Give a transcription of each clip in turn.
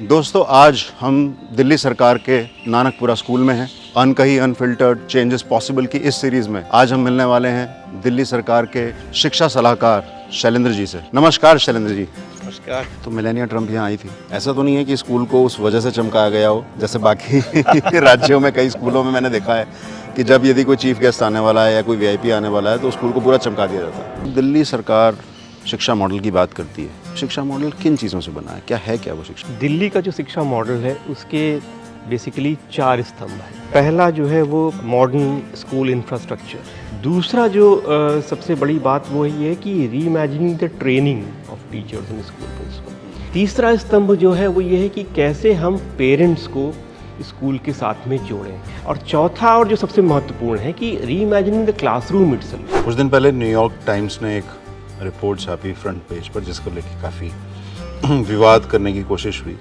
दोस्तों, आज हम दिल्ली सरकार के नानकपुरा स्कूल में हैं। अनकही अनफिल्टर्ड चेंजेस पॉसिबल की इस सीरीज में आज हम मिलने वाले हैं दिल्ली सरकार के शिक्षा सलाहकार शैलेंद्र जी से। नमस्कार शैलेंद्र जी। नमस्कार। तो मेलानिया ट्रम्प यहाँ आई थी। ऐसा तो नहीं है कि स्कूल को उस वजह से चमकाया गया हो, जैसे बाकी राज्यों में कई स्कूलों में मैंने देखा है कि जब यदि कोई चीफ गेस्ट आने वाला है या कोई वीआईपी आने वाला है तो स्कूल को पूरा चमका दिया जाता है। दिल्ली सरकार शिक्षा मॉडल की बात करती है। शिक्षा मॉडल किन चीज़ों से बना है, क्या वो शिक्षा? दिल्ली का जो शिक्षा मॉडल है उसके बेसिकली 4 स्तंभ हैं। पहला जो है वो मॉडर्न स्कूल इंफ्रास्ट्रक्चर। दूसरा जो सबसे बड़ी बात वो ये है कि reimagining the training of teachers in school principal. तीसरा स्तंभ जो है वो ये है कि कैसे हम पेरेंट्स को स्कूल के साथ में जोड़ें। और चौथा और जो सबसे महत्वपूर्ण है कि रीइमेजिनिंग द क्लासरूम इटसेल्फ। कुछ दिन पहले न्यूयॉर्क टाइम्स ने एक रिपोर्ट छापी फ्रंट पेज पर, जिसको लेकर काफ़ी विवाद करने की कोशिश हुई।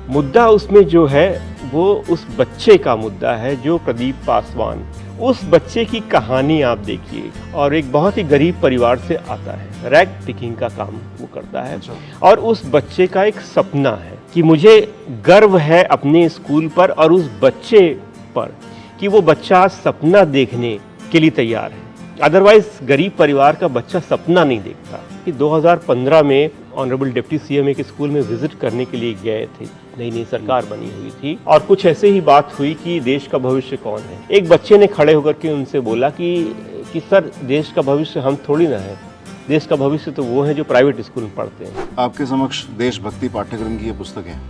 मुद्दा उसमें जो है वो उस बच्चे का मुद्दा है जो प्रदीप पासवान, उस बच्चे की कहानी आप देखिए। और एक बहुत ही गरीब परिवार से आता है, रैग पिकिंग का काम वो करता है। और उस बच्चे का एक सपना है कि मुझे गर्व है अपने स्कूल पर और उस बच्चे पर कि वो बच्चा सपना देखने के लिए तैयार है। अदरवाइज गरीब परिवार का बच्चा सपना नहीं देखता। कि 2015 में ऑनरेबल डिप्टी सीएम एक स्कूल में विजिट करने के लिए गए थे, नई सरकार बनी हुई थी, और कुछ ऐसे ही बात हुई कि देश का भविष्य कौन है। एक बच्चे ने खड़े होकर के उनसे बोला कि सर, देश का भविष्य हम थोड़ी ना है, देश का भविष्य तो वो है जो प्राइवेट स्कूल में पढ़ते हैं। आपके समक्ष देशभक्ति पाठ्यक्रम की ये पुस्तक है।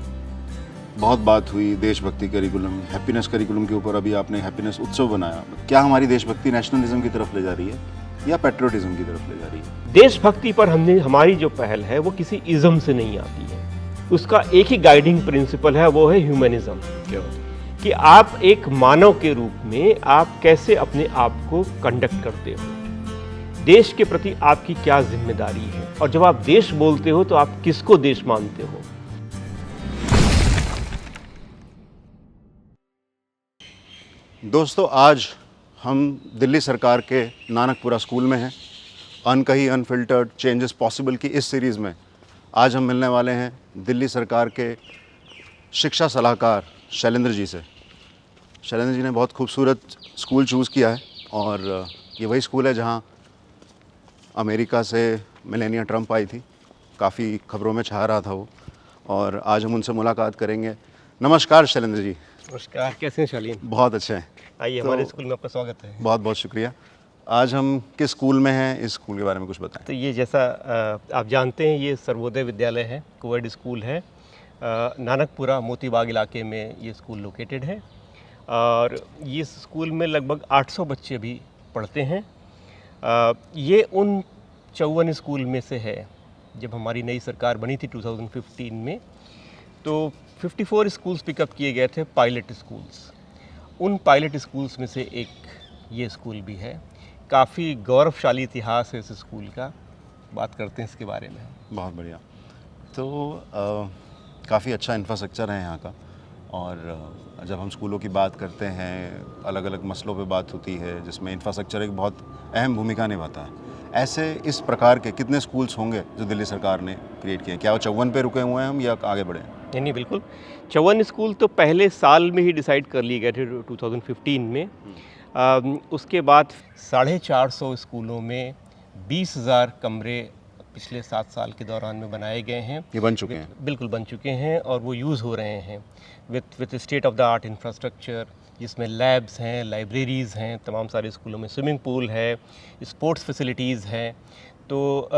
बहुत बात हुई देशभक्ति करिकुलम, हैप्पीनेस करिकुलम के ऊपर अभी आपने हैप्पीनेस उत्सव बनाया। क्या हमारी देशभक्ति नेशनलिज्म की तरफ ले जा रही है या पेट्रियोटिज्म की तरफ ले जा रही है? देशभक्ति पर हमारी जो पहल है वो किसी इज्म से नहीं आती है। उसका एक ही गाइडिंग प्रिंसिपल है, वो है ह्यूमनिज्म। क्या कि आप एक मानव के रूप में आप कैसे अपने आप को कंडक्ट करते हो, देश के प्रति आपकी क्या जिम्मेदारी है, और जब आप देश बोलते हो तो आप किसको देश मानते हो। दोस्तों, आज हम दिल्ली सरकार के नानकपुरा स्कूल में हैं। अनकही अनफिल्टर्ड चेंजेस पॉसिबल की इस सीरीज़ में आज हम मिलने वाले हैं दिल्ली सरकार के शिक्षा सलाहकार शैलेंद्र जी से। शैलेंद्र जी ने बहुत खूबसूरत स्कूल चूज़ किया है, और ये वही स्कूल है जहां अमेरिका से मेलानिया ट्रम्प आई थी। काफ़ी खबरों में छा रहा था वो, और आज हम उनसे मुलाकात करेंगे। नमस्कार शैलेंद्र जी। नमस्कार, कैसे हैं शालीन? बहुत अच्छे हैं। आइए, हमारे स्कूल में आपका स्वागत है। बहुत बहुत शुक्रिया। आज हम किस स्कूल में हैं, इस स्कूल के बारे में कुछ बताएं। तो ये जैसा आप जानते हैं, ये सर्वोदय विद्यालय है, कोएड स्कूल है। नानकपुरा मोतीबाग इलाके में ये स्कूल लोकेटेड है, और ये स्कूल में लगभग 800 बच्चे भी पढ़ते हैं। ये उन 54 स्कूल में से है। जब हमारी नई सरकार बनी थी 2015 में, तो 54 स्कूल्स पिकअप किए गए थे, पायलट स्कूल्स। उन पायलट स्कूल्स में से एक ये स्कूल भी है। काफ़ी गौरवशाली इतिहास है इस स्कूल का, बात करते हैं इसके बारे में। बहुत बढ़िया। तो काफ़ी अच्छा इंफ्रास्ट्रक्चर है यहाँ का, और जब हम स्कूलों की बात करते हैं, अलग अलग मसलों पे बात होती है जिसमें इंफ्रास्ट्रक्चर एक बहुत अहम भूमिका निभाता है। ऐसे इस प्रकार के कितने स्कूल्स होंगे जो दिल्ली सरकार ने क्रिएट किए हैं? क्या वो 54 पे रुके हुए हैं हम, या आगे बढ़े? नहीं, बिल्कुल 54 स्कूल तो पहले साल में ही डिसाइड कर लिए गए थे 2015 में। उसके बाद 450 स्कूलों में 20,000 कमरे पिछले 7 साल के दौरान में बनाए गए हैं। ये बन चुके हैं? बिल्कुल बन चुके हैं, और वो यूज़ हो रहे हैं with state of the art infrastructure, जिसमें लैब्स हैं, लाइब्रेरीज़ हैं, तमाम सारे स्कूलों में स्विमिंग पूल है, स्पोर्ट्स फैसिलिटीज़ हैं। तो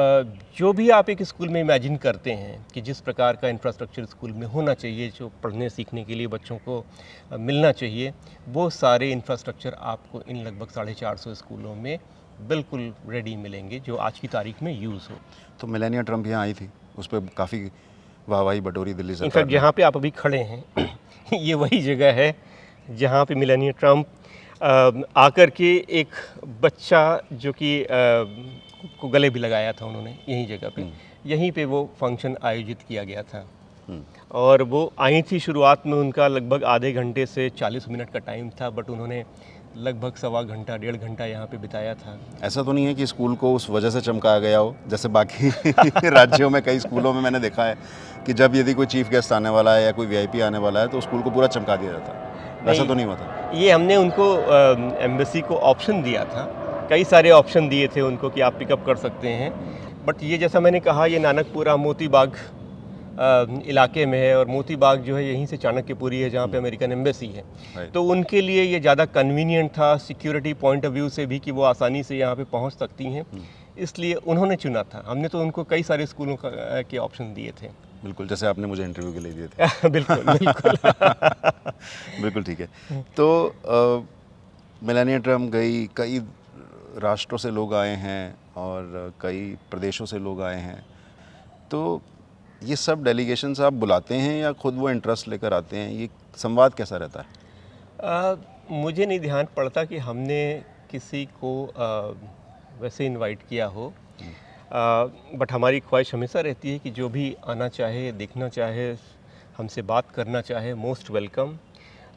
जो भी आप एक स्कूल में इमेजिन करते हैं कि जिस प्रकार का इंफ्रास्ट्रक्चर स्कूल में होना चाहिए, जो पढ़ने सीखने के लिए बच्चों को मिलना चाहिए, वो सारे इंफ्रास्ट्रक्चर आपको इन लगभग 450 स्कूलों में बिल्कुल रेडी मिलेंगे, जो आज की तारीख में यूज़ हो। तो मेलानिया ट्रम्प यहाँ आई थी, उस पर काफ़ी वाहवाही बटोरी दिल्ली सरकार। इनफैक्ट जहाँ पे आप अभी खड़े हैं ये वही जगह है जहाँ पे मेलानिया ट्रम्प आकर के एक बच्चा जो कि को गले भी लगाया था उन्होंने, यही जगह पे, यहीं पे वो फंक्शन आयोजित किया गया था। और वो आई थी, शुरुआत में उनका लगभग आधे घंटे से 40 मिनट का टाइम था, बट उन्होंने लगभग 1.25 घंटा 1.5 घंटा यहाँ पे बिताया था। ऐसा तो नहीं है कि स्कूल को उस वजह से चमकाया गया हो, जैसे बाकी राज्यों में कई स्कूलों में मैंने देखा है कि जब यदि कोई चीफ गेस्ट आने वाला है या कोई वीआईपी आने वाला है तो स्कूल को पूरा चमका दिया जाता है, वैसा तो नहीं हुआ था? ये हमने उनको एम्बेसी को ऑप्शन दिया था, कई सारे ऑप्शन दिए थे उनको कि आप पिकअप कर सकते हैं, बट ये जैसा मैंने कहा ये नानकपुरा मोती बाग इलाके में है और मोती बाग जो है यहीं से चाणक्यपुरी है जहाँ पे अमेरिकन एम्बेसी है, तो उनके लिए ये ज़्यादा कन्वीनियंट था सिक्योरिटी पॉइंट ऑफ व्यू से भी कि वो आसानी से यहाँ पे पहुँच सकती हैं, इसलिए उन्होंने चुना था। हमने तो उनको कई सारे स्कूलों के ऑप्शन दिए थे। बिल्कुल, जैसे आपने मुझे इंटरव्यू के लिए दिए थे। बिल्कुल बिल्कुल। बिल्कुल ठीक है। तो मेलानिया ट्रम्प गई, कई राष्ट्रों से लोग आए हैं और कई प्रदेशों से लोग आए हैं, तो ये सब डेलीगेशंस आप बुलाते हैं या खुद वो इंटरेस्ट लेकर आते हैं? ये संवाद कैसा रहता है? मुझे नहीं ध्यान पड़ता कि हमने किसी को वैसे इनवाइट किया हो, बट हमारी ख्वाहिश हमेशा रहती है कि जो भी आना चाहे, देखना चाहे, हमसे बात करना चाहे, मोस्ट वेलकम।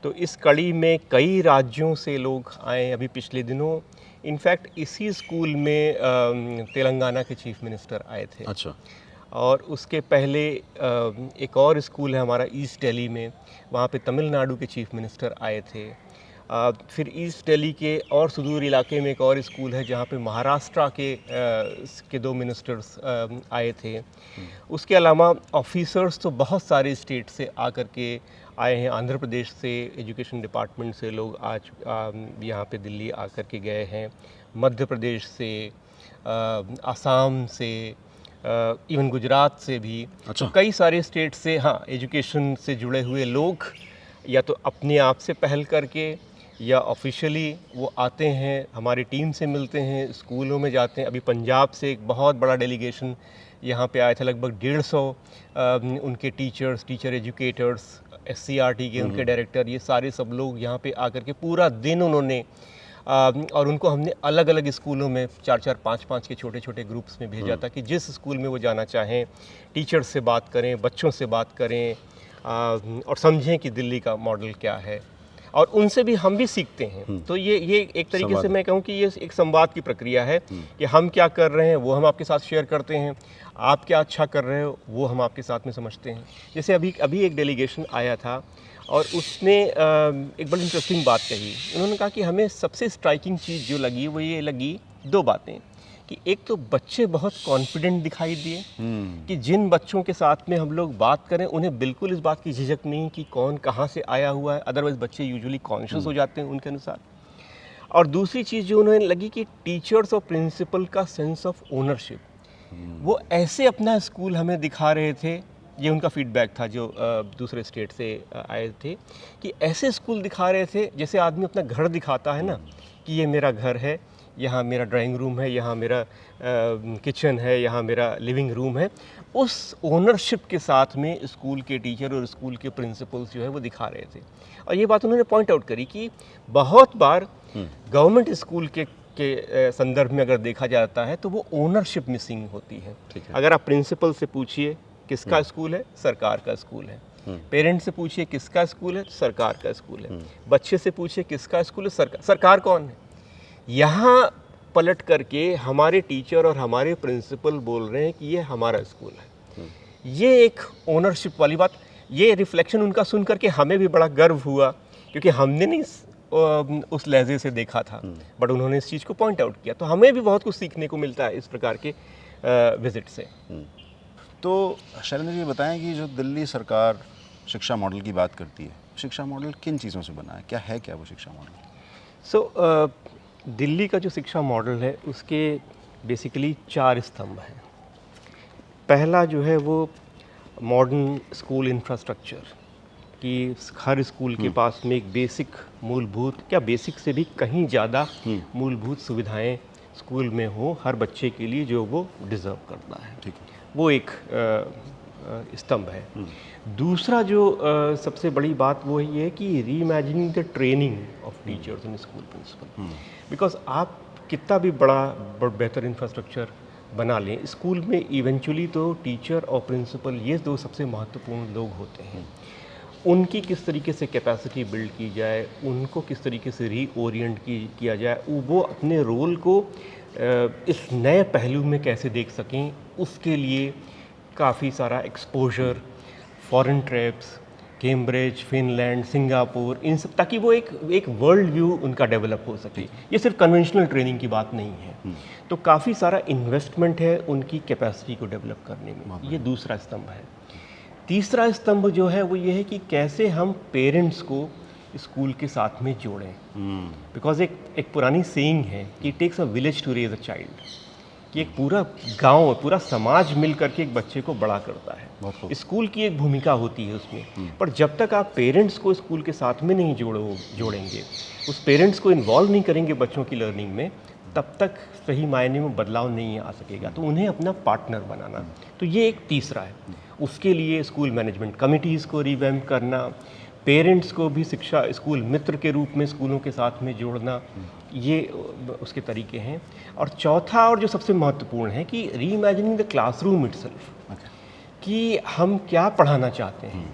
तो इस कड़ी में कई राज्यों से लोग आए। अभी पिछले दिनों इनफैक्ट इसी स्कूल में तेलंगाना के चीफ मिनिस्टर आए थे। अच्छा। और उसके पहले एक और स्कूल है हमारा ईस्ट दिल्ली में, वहाँ पे तमिलनाडु के चीफ मिनिस्टर आए थे। फिर ईस्ट दिल्ली के और सुदूर इलाके में एक और स्कूल है जहाँ पे महाराष्ट्र के 2 मिनिस्टर्स आए थे। उसके अलावा ऑफिसर्स तो बहुत सारे स्टेट से आकर के आए हैं। आंध्र प्रदेश से एजुकेशन डिपार्टमेंट से लोग आज यहाँ पे दिल्ली आकर के गए हैं, मध्य प्रदेश से, आसाम से, इवन गुजरात से भी। अच्छा। तो कई सारे स्टेट से, हाँ, एजुकेशन से जुड़े हुए लोग या तो अपने आप से पहल करके या ऑफिशियली वो आते हैं, हमारी टीम से मिलते हैं, स्कूलों में जाते हैं। अभी पंजाब से एक बहुत बड़ा डेलीगेशन यहाँ पे आया था, लगभग 150 उनके टीचर एजुकेटर्स, SCRT के उनके डायरेक्टर, ये सारे सब लोग यहाँ पे आकर के पूरा दिन उन्होंने और उनको हमने अलग अलग स्कूलों में 4-4, 5-5 के छोटे छोटे ग्रुप्स में भेजा था कि जिस स्कूल में वो जाना चाहें, टीचर्स से बात करें, बच्चों से बात करें और समझें कि दिल्ली का मॉडल क्या है, और उनसे भी हम भी सीखते हैं। तो ये एक तरीके से मैं कहूँ कि ये एक संवाद की प्रक्रिया है कि हम क्या कर रहे हैं वो हम आपके साथ शेयर करते हैं, आप क्या अच्छा कर रहे हो वो हम आपके साथ में समझते हैं। जैसे अभी एक डेलीगेशन आया था और उसने एक बड़ी इंटरेस्टिंग बात कही। उन्होंने कहा कि हमें सबसे स्ट्राइकिंग चीज़ जो लगी वो ये लगी, 2 बातें, कि एक तो बच्चे बहुत कॉन्फिडेंट दिखाई दिए कि जिन बच्चों के साथ में हम लोग बात करें उन्हें बिल्कुल इस बात की झिझक नहीं कि कौन कहाँ से आया हुआ है, अदरवाइज़ बच्चे यूजुअली कॉन्शियस हो जाते हैं उनके अनुसार। और दूसरी चीज़ जो उन्हें लगी कि टीचर्स और प्रिंसिपल का सेंस ऑफ ओनरशिप, वो ऐसे अपना स्कूल हमें दिखा रहे थे, ये उनका फीडबैक था जो दूसरे स्टेट से आए थे, कि ऐसे स्कूल दिखा रहे थे जैसे आदमी अपना घर दिखाता है ना, कि ये मेरा घर है, यहाँ मेरा ड्राइंग रूम है, यहाँ मेरा किचन है, यहाँ मेरा लिविंग रूम है। उस ओनरशिप के साथ में स्कूल के टीचर और स्कूल के प्रिंसिपल्स जो है वो दिखा रहे थे। और ये बात उन्होंने पॉइंट आउट करी कि बहुत बार गवर्नमेंट स्कूल के संदर्भ में अगर देखा जाता है तो वो ओनरशिप मिसिंग होती है। अगर आप प्रिंसिपल से पूछिए किसका स्कूल है, सरकार का स्कूल है। पेरेंट्स से पूछिए किसका स्कूल है, सरकार का स्कूल है। बच्चे से पूछिए किसका स्कूल है, सरकार कौन है। यहाँ पलट करके हमारे टीचर और हमारे प्रिंसिपल बोल रहे हैं कि ये हमारा स्कूल है। ये एक ओनरशिप वाली बात, ये रिफ्लेक्शन उनका सुन करके हमें भी बड़ा गर्व हुआ, क्योंकि हमने नहीं उस लहजे से देखा था, बट उन्होंने इस चीज़ को पॉइंट आउट किया। तो हमें भी बहुत कुछ सीखने को मिलता है इस प्रकार के विजिट से। तो शैलेंद्र जी बताएं कि जो दिल्ली सरकार शिक्षा मॉडल की बात करती है, शिक्षा मॉडल किन चीज़ों से बना है, क्या वो शिक्षा मॉडल? दिल्ली का जो शिक्षा मॉडल है उसके बेसिकली 4 स्तंभ हैं। पहला जो है वो मॉडर्न स्कूल इंफ्रास्ट्रक्चर, कि हर स्कूल के पास में एक बेसिक मूलभूत, क्या बेसिक से भी कहीं ज़्यादा मूलभूत सुविधाएं स्कूल में हो हर बच्चे के लिए जो वो डिज़र्व करता है। ठीक है, वो एक स्तंभ है। दूसरा जो सबसे बड़ी बात वो ये है कि reimagining the training of teachers in school principal, because आप कितना भी बड़ा बेहतर इंफ्रास्ट्रक्चर बना लें, स्कूल में इवेंचुअली तो टीचर और प्रिंसिपल ये 2 सबसे महत्वपूर्ण लोग होते हैं। उनकी किस तरीके से कैपेसिटी बिल्ड की जाए, उनको किस तरीके से रीओरिएंट किया जाए, वो अपने रोल को इस नए पहलू में कैसे देख सकें, उसके लिए काफ़ी सारा exposure, foreign trips, Cambridge, Finland, Singapore, इन सब, ताकि वो एक वर्ल्ड व्यू उनका डेवलप हो सके। ये सिर्फ कन्वेंशनल ट्रेनिंग की बात नहीं है। तो काफ़ी सारा इन्वेस्टमेंट है उनकी कैपेसिटी को डेवलप करने में। ये दूसरा स्तंभ है। तीसरा स्तंभ जो है वो ये है कि कैसे हम पेरेंट्स को स्कूल के साथ में जोड़ें। बिकॉज एक पुरानी सेइंग है कि it takes a village to raise a child, कि एक पूरा गांव, पूरा समाज मिल करके एक बच्चे को बड़ा करता है। स्कूल की एक भूमिका होती है उसमें, पर जब तक आप पेरेंट्स को स्कूल के साथ में नहीं जोड़ेंगे, उस पेरेंट्स को इन्वॉल्व नहीं करेंगे बच्चों की लर्निंग में, तब तक सही मायने में बदलाव नहीं आ सकेगा। तो उन्हें अपना पार्टनर बनाना, तो ये एक तीसरा है। उसके लिए स्कूल मैनेजमेंट कमिटीज़ को रिवैम्प करना, पेरेंट्स को भी शिक्षा स्कूल मित्र के रूप में स्कूलों के साथ में जोड़ना, ये उसके तरीके हैं। और चौथा और जो सबसे महत्वपूर्ण है कि रीइमेजिनिंग द क्लासरूम इटसेल्फ, कि हम क्या पढ़ाना चाहते हैं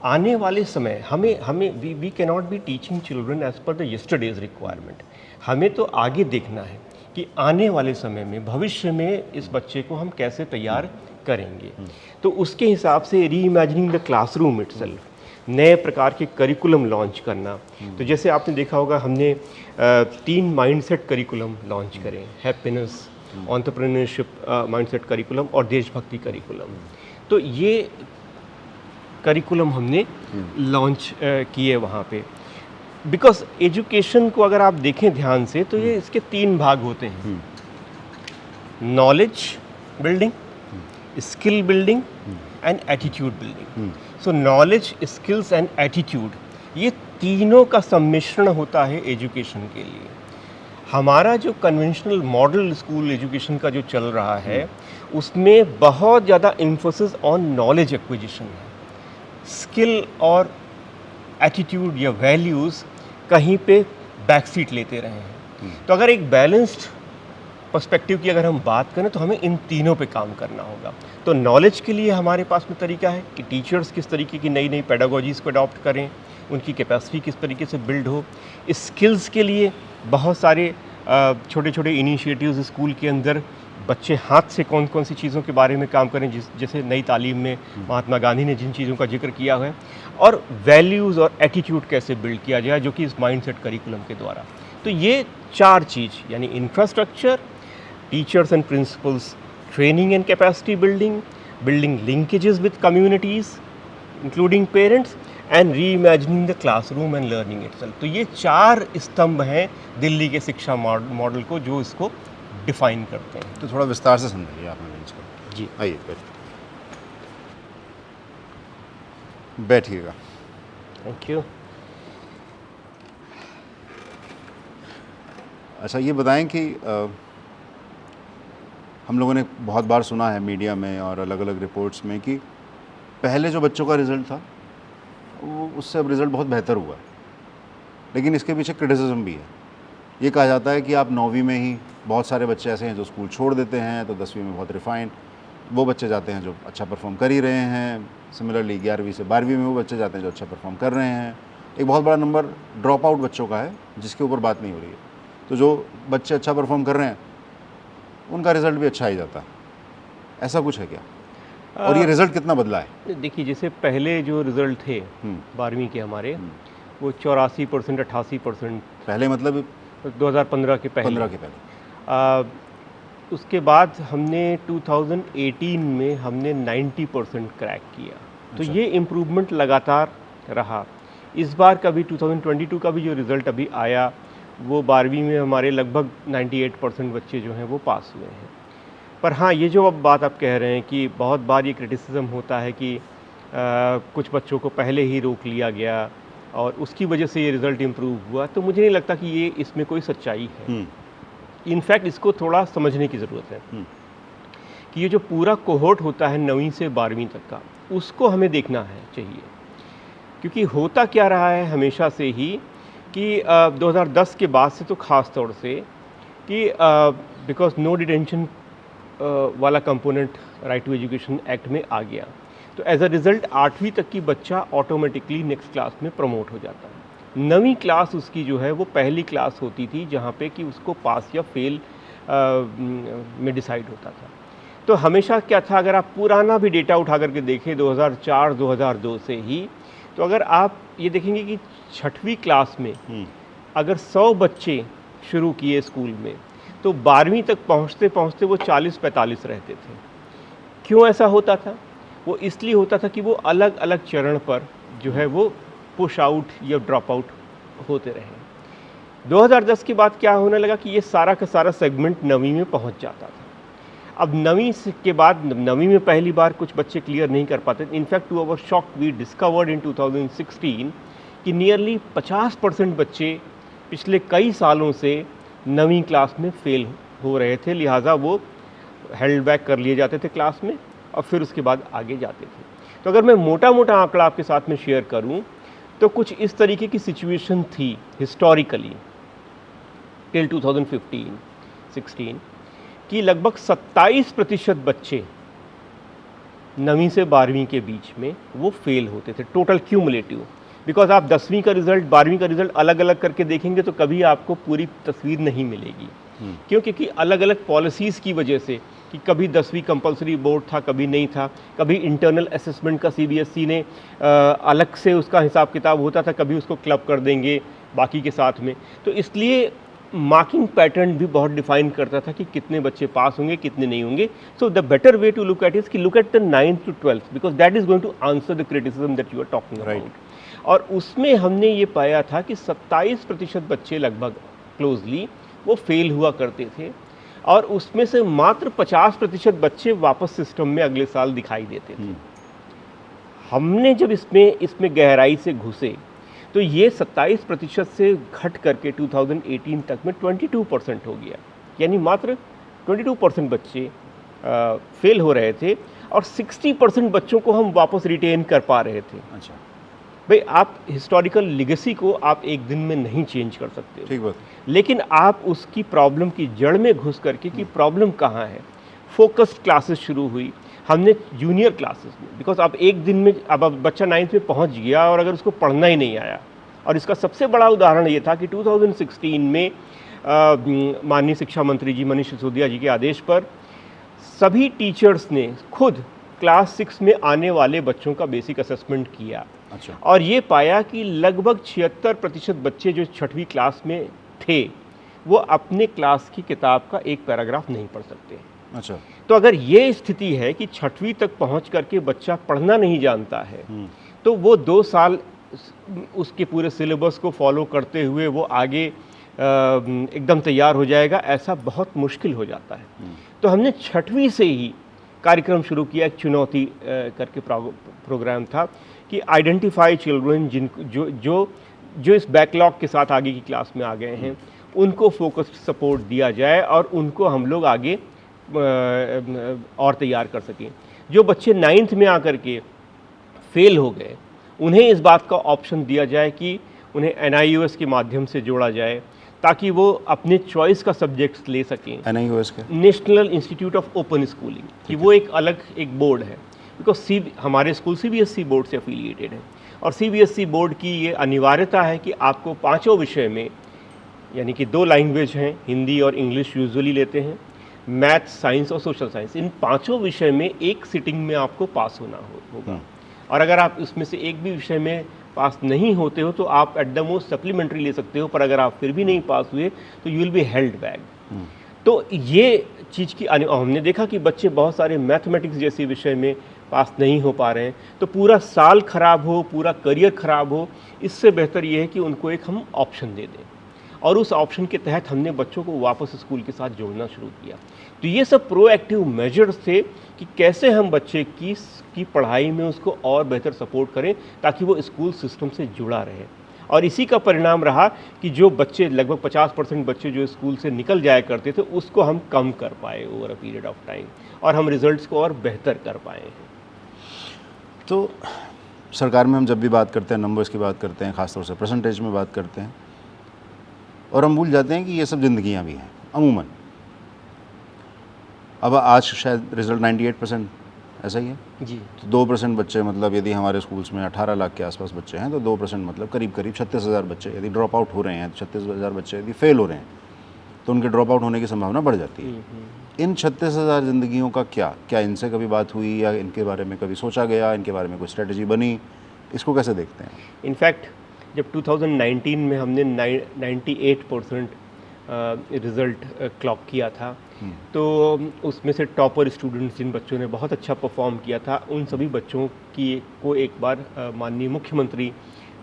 आने वाले समय। हमें we can not be teaching children as per the yesterday's requirement. हमें तो आगे देखना है कि आने वाले समय में, भविष्य में इस बच्चे को हम कैसे तैयार करेंगे। तो उसके हिसाब से रीइमेजिनिंग द क्लासरूम इटसेल्फ, नए प्रकार के करिकुलम लॉन्च करना। तो जैसे आपने देखा होगा, हमने 3 माइंडसेट करिकुलम लॉन्च करे, हैप्पीनेस, एंटरप्रेन्योरशिप माइंडसेट करिकुलम और देशभक्ति करिकुलम। तो ये करिकुलम हमने लॉन्च किए वहाँ पे। बिकॉज एजुकेशन को अगर आप देखें ध्यान से तो ये इसके 3 भाग होते हैं, knowledge building, skill building and attitude building. So knowledge, skills and attitude, ये तीनों का सम्मिश्रण होता है एजुकेशन के लिए। हमारा जो कन्वेंशनल मॉडल स्कूल एजुकेशन का जो चल रहा है, उसमें बहुत ज़्यादा एम्फोसिस ऑन नॉलेज एक्विजिशन है। स्किल और एटीट्यूड या वैल्यूज़ कहीं पे बैक सीट लेते रहे हैं। तो अगर एक बैलेंस्ड पर्सपेक्टिव की अगर हम बात करें तो हमें इन तीनों पे काम करना होगा। तो नॉलेज के लिए हमारे पास में तरीका है कि टीचर्स किस तरीके की नई नई पेडागोजीज़ को अडॉप्ट करें, उनकी कैपेसिटी किस तरीके से बिल्ड हो। स्किल्स के लिए बहुत सारे छोटे छोटे इनिशिएटिव्स स्कूल के अंदर, बच्चे हाथ से कौन कौन सी चीज़ों के बारे में काम करें, जैसे नई तालीम में महात्मा गांधी ने जिन चीज़ों का जिक्र किया है, और वैल्यूज़ और एटीट्यूड कैसे बिल्ड किया जाए, जो कि इस माइंडसेट करिकुलम के द्वारा। तो ये 4 चीज़, यानी infrastructure, teachers and principles, training and capacity building, building linkages with communities including parents, and reimagining the classroom and learning itself. तो ये 4 स्तंभ हैं दिल्ली के शिक्षा मॉडल को, जो इसको डिफाइन करते हैं। तो थोड़ा विस्तार से समझाइए आपने इसको। जी, आइए बैठिएगा। Thank you. अच्छा, ये बताएं कि हम लोगों ने बहुत बार सुना है मीडिया में और अलग अलग रिपोर्ट्स में कि पहले जो बच्चों का रिज़ल्ट था वो उससे अब रिज़ल्ट बहुत बेहतर हुआ है, लेकिन इसके पीछे क्रिटिसिज्म भी है। ये कहा जाता है कि आप 9वीं में ही, बहुत सारे बच्चे ऐसे हैं जो स्कूल छोड़ देते हैं, तो 10वीं में बहुत रिफाइंड वो बच्चे जाते हैं जो अच्छा परफॉर्म कर ही रहे हैं। सिमिलरली 11वीं से 12वीं में वो बच्चे जाते हैं जो अच्छा परफॉर्म कर रहे हैं। एक बहुत बड़ा नंबर ड्रॉप आउट बच्चों का है, जिसके ऊपर बात नहीं हो रही है। तो जो बच्चे अच्छा परफॉर्म कर रहे हैं उनका रिज़ल्ट भी अच्छा ही जाता है, ऐसा कुछ है क्या? और ये रिज़ल्ट कितना बदला है? देखिए, जैसे पहले जो रिज़ल्ट थे 12वीं के हमारे, वो 84%, 88%। पहले मतलब 2015 के पहले। 15 के पहले। उसके बाद हमने 2018 में हमने 90% क्रैक किया। तो अच्छा। ये इम्प्रूवमेंट लगातार रहा। इस बार का भी 2022 का भी जो रिज़ल्ट अभी आया, वो 12वीं में हमारे लगभग 98% बच्चे जो हैं वो पास हुए हैं। पर हाँ, ये जो अब बात आप कह रहे हैं कि बहुत बार ये क्रिटिसिज्म होता है कि कुछ बच्चों को पहले ही रोक लिया गया और उसकी वजह से ये रिज़ल्ट इम्प्रूव हुआ, तो मुझे नहीं लगता कि ये इसमें कोई सच्चाई है। इनफैक्ट इसको थोड़ा समझने की ज़रूरत है कि ये जो पूरा कोहोर्ट होता है 9वीं से 12वीं तक का, उसको हमें देखना है चाहिए। क्योंकि होता क्या रहा है हमेशा से ही कि 2010 के बाद से तो ख़ास तौर से कि बिकॉज नो डिटेंशन वाला component right to education act में आ गया, तो एज अ रिज़ल्ट 8वीं तक की बच्चा ऑटोमेटिकली नेक्स्ट क्लास में प्रमोट हो जाता है। 9वीं क्लास उसकी जो है वो पहली क्लास होती थी जहाँ पे कि उसको पास या फेल में डिसाइड होता था। तो हमेशा क्या था, अगर आप पुराना भी डेटा उठा करके देखें 2004-2002 से ही, तो अगर आप ये देखेंगे कि 6वीं क्लास में अगर 100 बच्चे शुरू किए स्कूल में तो 12वीं तक पहुँचते पहुँचते वो 40-45 रहते थे। क्यों ऐसा होता था? वो इसलिए होता था कि वो अलग अलग चरण पर जो है वो पुश आउट या ड्रॉप आउट होते रहे। 2010 के बाद क्या होने लगा कि ये सारा का सारा सेगमेंट 9वीं में पहुंच जाता था। अब 9वीं के बाद 9वीं में पहली बार कुछ बच्चे क्लियर नहीं कर पाते। In fact to our shock we discovered in 2016 कि नियरली 50% बच्चे पिछले कई सालों से 9वीं क्लास में फेल हो रहे थे, लिहाजा वो हेल्ड बैक कर लिए जाते थे क्लास में और फिर उसके बाद आगे जाते थे। तो अगर मैं मोटा मोटा आंकड़ा आपके साथ में शेयर करूं तो कुछ इस तरीके की सिचुएशन थी हिस्टोरिकली टिल 2015-16 कि लगभग 27% बच्चे 9वीं से 12वीं के बीच में वो फेल होते थे, टोटल क्यूमुलेटिव। बिकॉज आप 10वीं का रिजल्ट 12वीं का रिजल्ट अलग अलग करके देखेंगे तो कभी आपको पूरी तस्वीर नहीं मिलेगी। क्योंकि अलग अलग पॉलिसीज़ की वजह से कि कभी 10वीं कंपलसरी बोर्ड था, कभी नहीं था, कभी इंटरनल असेसमेंट का सीबीएसई ने अलग से उसका हिसाब किताब होता था, कभी उसको क्लब कर देंगे बाकी के साथ में। तो इसलिए मार्किंग पैटर्न भी बहुत डिफाइन करता था कि कितने बच्चे पास होंगे, कितने नहीं होंगे। So the better way to look at is कि look at the 9th to 12th because that is going to answer the criticism that you are talking about. और उसमें हमने ये पाया था कि 27% बच्चे लगभग क्लोजली वो फेल हुआ करते थे और उसमें से मात्र 50% बच्चे वापस सिस्टम में अगले साल दिखाई देते थे। हमने जब इसमें गहराई से घुसे तो ये 27% से घट करके 2018 तक में 22% हो गया, यानी मात्र 22% बच्चे फेल हो रहे थे और 60% बच्चों को हम वापस रिटेन कर पा रहे थे। अच्छा भाई, आप हिस्टोरिकल लिगेसी को आप एक दिन में नहीं चेंज कर सकते हो, ठीक बात। लेकिन आप उसकी प्रॉब्लम की जड़ में घुस करके कि प्रॉब्लम कहाँ है, फोकस्ड क्लासेस शुरू हुई हमने जूनियर क्लासेस में। बिकॉज अब एक दिन में अब बच्चा 9th में पहुंच गया और अगर उसको पढ़ना ही नहीं आया, और इसका सबसे बड़ा उदाहरण ये था कि 2016 में माननीय शिक्षा मंत्री जी मनीष सिसोदिया जी के आदेश पर सभी टीचर्स ने खुद क्लास 6 में आने वाले बच्चों का बेसिक असेसमेंट किया। अच्छा। और ये पाया कि लगभग 76% बच्चे जो 6वीं क्लास में थे वो अपने क्लास की किताब का एक पैराग्राफ नहीं पढ़ सकते। अच्छा। तो अगर ये स्थिति है कि 6वीं तक पहुंच करके बच्चा पढ़ना नहीं जानता है तो वो 2 साल उसके पूरे सिलेबस को फॉलो करते हुए वो आगे एकदम तैयार हो जाएगा, ऐसा बहुत मुश्किल हो जाता है। तो हमने 6वीं से ही कार्यक्रम शुरू किया। एक चुनौती करके प्रोग्राम था कि आइडेंटिफाई चिल्ड्रन जो इस बैकलॉग के साथ आगे की क्लास में आ गए हैं, उनको फोकस्ड सपोर्ट दिया जाए और उनको हम लोग आगे और तैयार कर सकें। जो बच्चे 9th में आकर के फेल हो गए उन्हें इस बात का ऑप्शन दिया जाए कि उन्हें NIOS के माध्यम से जोड़ा जाए ताकि वो अपने चॉइस का सब्जेक्ट्स ले सकें। NIOS के national institute of open schooling, कि वो एक अलग एक बोर्ड है। बिकॉज हमारे स्कूल CBSE बोर्ड से एफिलिएटेड है और CBSE बोर्ड की ये अनिवार्यता है कि आपको 5 विषय में, यानी कि 2 लैंग्वेज हैं, हिंदी और इंग्लिश यूजुअली लेते हैं, मैथ, साइंस और सोशल साइंस, इन 5 विषय में एक सिटिंग में आपको पास होना होगा। और अगर आप इसमें से एक भी विषय में पास नहीं होते हो तो आप एट द मोस्ट सप्लीमेंट्री ले सकते हो, पर अगर आप फिर भी नहीं पास हुए तो you will be held back. तो ये चीज़ की हमने देखा कि बच्चे बहुत सारे मैथमेटिक्स जैसे विषय में पास नहीं हो पा रहे हैं, तो पूरा साल खराब हो, पूरा करियर खराब हो, इससे बेहतर ये है कि उनको एक हम ऑप्शन दे दें। और उस ऑप्शन के तहत हमने बच्चों को वापस स्कूल के साथ जोड़ना शुरू किया। तो ये सब प्रोएक्टिव मेजर्स थे कि कैसे हम बच्चे की पढ़ाई में उसको और बेहतर सपोर्ट करें ताकि वो स्कूल सिस्टम से जुड़ा रहे। और इसी का परिणाम रहा कि जो बच्चे लगभग 50% बच्चे जो स्कूल से निकल जाया करते थे उसको हम कम कर पाए over a period of time, और हम रिजल्ट्स को और बेहतर कर पाए हैं। तो सरकार में हम जब भी बात करते हैं, नंबर्स की बात करते हैं, ख़ासतौर से परसेंटेज में बात करते हैं, और हम भूल जाते हैं कि ये सब ज़िंदगियाँ भी हैं अमूमन। अब आज शायद रिज़ल्ट 98% ऐसा ही है? जी तो 2% बच्चे, मतलब यदि हमारे स्कूल्स में 18 लाख के आसपास बच्चे हैं तो 2% मतलब करीब करीब 36,000 बच्चे यदि ड्रॉप आउट हो रहे हैं, 36,000 बच्चे यदि फेल हो रहे हैं तो उनके ड्रॉप आउट होने की संभावना बढ़ जाती है। इन 36,000 ज़िंदगियों का क्या इनसे कभी बात हुई या इनके बारे में कभी सोचा गया, इनके बारे में कोई स्ट्रेटजी बनी? इसको कैसे देखते हैं? इनफैक्ट जब 2019 में हमने 98% रिज़ल्ट क्लॉक किया था, तो उसमें से टॉपर स्टूडेंट्स, जिन बच्चों ने बहुत अच्छा परफॉर्म किया था, उन सभी बच्चों को एक बार माननीय मुख्यमंत्री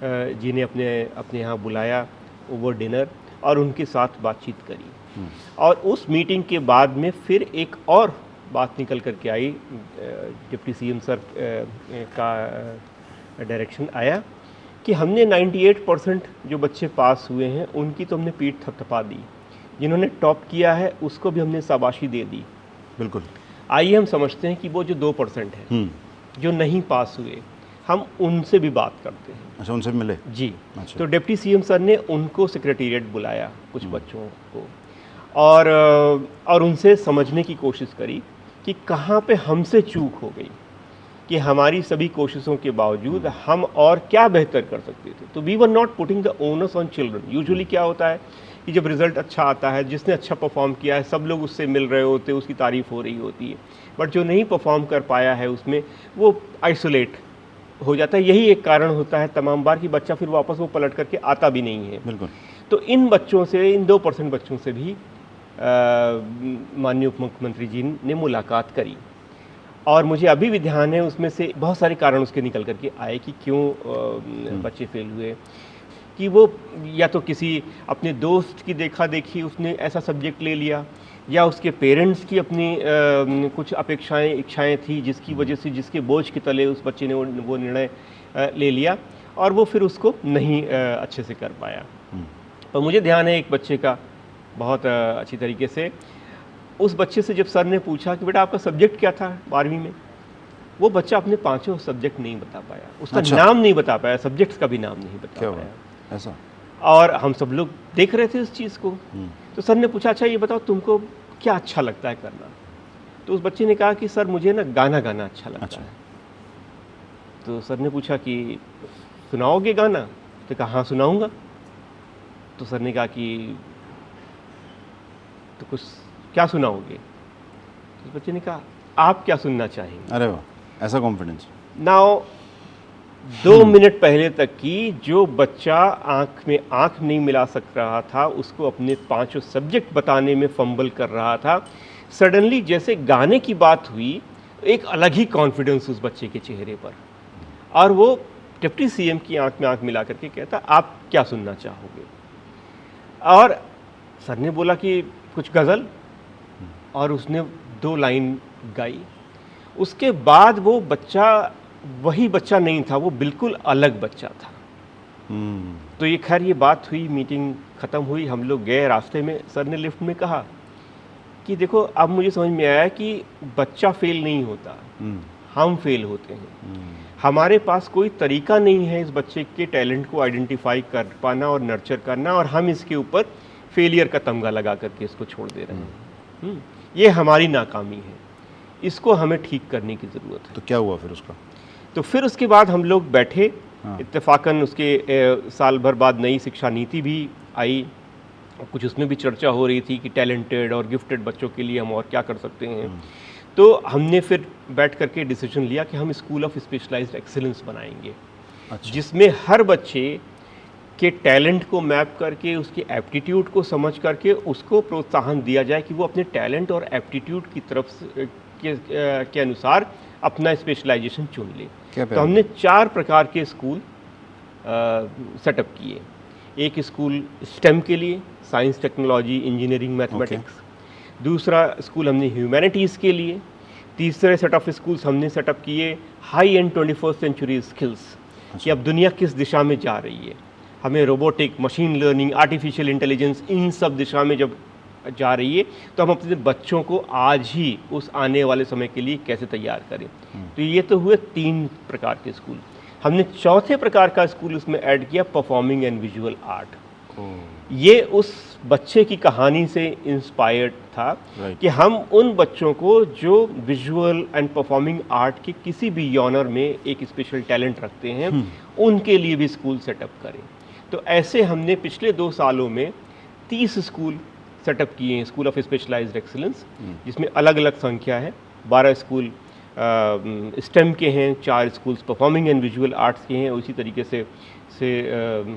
जी ने अपने यहाँ बुलाया ओवर डिनर और उनके साथ बातचीत करी। और उस मीटिंग के बाद में फिर एक और बात निकल कर के आई, डिप्टी सीएम सर का डायरेक्शन आया कि हमने 98% जो बच्चे पास हुए हैं उनकी तो हमने पीठ थपथपा दी, जिन्होंने टॉप किया है उसको भी हमने शाबाशी दे दी। बिल्कुल। आइए हम समझते हैं कि वो जो 2% है जो नहीं पास हुए, हम उनसे भी बात करते हैं। अच्छा, उनसे भी मिले? जी। अच्छा। तो डिप्टी सीएम सर ने उनको सेक्रेटेरिएट बुलाया, कुछ बच्चों को, और उनसे समझने की कोशिश करी कि कहाँ पे हमसे चूक हो गई, कि हमारी सभी कोशिशों के बावजूद हम और क्या बेहतर कर सकते थे। तो we were not putting the onus on children. Usually क्या होता है कि जब रिज़ल्ट अच्छा आता है, जिसने अच्छा परफॉर्म किया है सब लोग उससे मिल रहे होते, उसकी तारीफ़ हो रही होती है, बट जो नहीं परफॉर्म कर पाया है उसमें वो आइसोलेट हो जाता है। यही एक कारण होता है तमाम बार कि बच्चा फिर वापस वो पलट करके आता भी नहीं है। बिल्कुल। तो इन बच्चों से, इन 2% बच्चों से भी माननीय उप मुख्यमंत्री जी ने मुलाकात करी, और मुझे अभी भी ध्यान है उसमें से बहुत सारे कारण उसके निकल करके आए कि क्यों बच्चे फेल हुए। कि वो या तो किसी अपने दोस्त की देखा देखी उसने ऐसा सब्जेक्ट ले लिया, या उसके पेरेंट्स की अपनी कुछ अपेक्षाएं इच्छाएं थी जिसकी वजह से, जिसके बोझ के तले उस बच्चे ने वो निर्णय ले लिया और वो फिर उसको नहीं अच्छे से कर पाया। और मुझे ध्यान है एक बच्चे का बहुत अच्छी तरीके से, उस बच्चे से जब सर ने पूछा कि बेटा आपका सब्जेक्ट क्या था 12वीं में, वो बच्चा अपने 5 सब्जेक्ट नहीं बता पाया, उसका अच्छा। नाम नहीं बता पाया, सब्जेक्ट्स का भी नाम नहीं बता पाया। ऐसा? और हम सब लोग देख रहे थे उस चीज़ को। तो सर ने पूछा अच्छा ये बताओ तुमको क्या अच्छा लगता है करना? तो उस बच्चे ने कहा कि सर मुझे ना गाना गाना अच्छा लगता है। तो सर ने पूछा कि सुनाओगे गाना? तो कहा हाँ सुनाऊंगा। तो सर ने कहा कि तो कुछ क्या सुनाओगे? तो उस बच्चे ने कहा आप क्या सुनना चाहेंगे? अरे वाह, ऐसा कॉन्फिडेंस। नाउ 2 मिनट पहले तक की जो बच्चा आंख में आंख नहीं मिला सक रहा था, उसको अपने 5 सब्जेक्ट बताने में फंबल कर रहा था, सडनली जैसे गाने की बात हुई, एक अलग ही कॉन्फिडेंस उस बच्चे के चेहरे पर, और वो डिप्टी सीएम की आंख में आंख मिला करके कहता आप क्या सुनना चाहोगे? और सर ने बोला कि कुछ गज़ल, और उसने 2 लाइन गाई। उसके बाद वो बच्चा वही बच्चा नहीं था, वो बिल्कुल अलग बच्चा था। तो ये खैर ये बात हुई, मीटिंग ख़त्म हुई, हम लोग गए, रास्ते में सर ने लिफ्ट में कहा कि देखो अब मुझे समझ में आया कि बच्चा फेल नहीं होता, हम फेल होते हैं। हमारे पास कोई तरीका नहीं है इस बच्चे के टैलेंट को आइडेंटिफाई कर पाना और नर्चर करना, और हम इसके ऊपर फेलियर का तमगा लगा करके इसको छोड़ दे रहे हैं। ये हमारी नाकामी है, इसको हमें ठीक करने की ज़रूरत है। तो क्या हुआ फिर उसका? तो फिर उसके बाद हम लोग बैठे, इत्तेफाकन उसके साल भर बाद नई शिक्षा नीति भी आई, कुछ उसमें भी चर्चा हो रही थी कि टैलेंटेड और गिफ्टेड बच्चों के लिए हम और क्या कर सकते हैं। तो हमने फिर बैठ करके डिसीजन लिया कि हम स्कूल ऑफ स्पेशलाइज्ड एक्सीलेंस बनाएंगे। अच्छा। जिसमें हर बच्चे के टैलेंट को मैप करके, उसके एप्टीट्यूड को समझ करके उसको प्रोत्साहन दिया जाए कि वो अपने टैलेंट और एप्टीट्यूड की तरफ के अनुसार अपना स्पेशलाइजेशन चुन ले। तो हमने 4 प्रकार के स्कूल सेटअप किए। एक स्कूल स्टेम के लिए, साइंस टेक्नोलॉजी इंजीनियरिंग मैथमेटिक्स। दूसरा स्कूल हमने ह्यूमैनिटीज़ के लिए। तीसरे सेट ऑफ स्कूल्स हमने सेटअप किए high end 21st century skills, कि अब दुनिया किस दिशा में जा रही है, हमें robotic, machine learning, artificial intelligence, इन सब दिशा में जब जा रही है तो हम अपने बच्चों को आज ही उस आने वाले समय के लिए कैसे तैयार करें। तो ये तो हुए 3 प्रकार के स्कूल। हमने चौथे प्रकार का स्कूल उसमें ऐड किया, परफॉर्मिंग एंड विजुअल आर्ट। ये उस बच्चे की कहानी से इंस्पायर्ड था Right. कि हम उन बच्चों को जो विजुअल एंड परफॉर्मिंग आर्ट के किसी भी जॉनर में एक स्पेशल टैलेंट रखते हैं उनके लिए भी स्कूल सेटअप करें। तो ऐसे हमने पिछले 2 सालों में 30 स्कूल सेटअप किए हैं, स्कूल ऑफ स्पेशलाइज्ड एक्सीलेंस, जिसमें अलग अलग संख्या है। 12 स्कूल स्टेम के हैं, 4 schools performing and visual arts के हैं, उसी तरीके से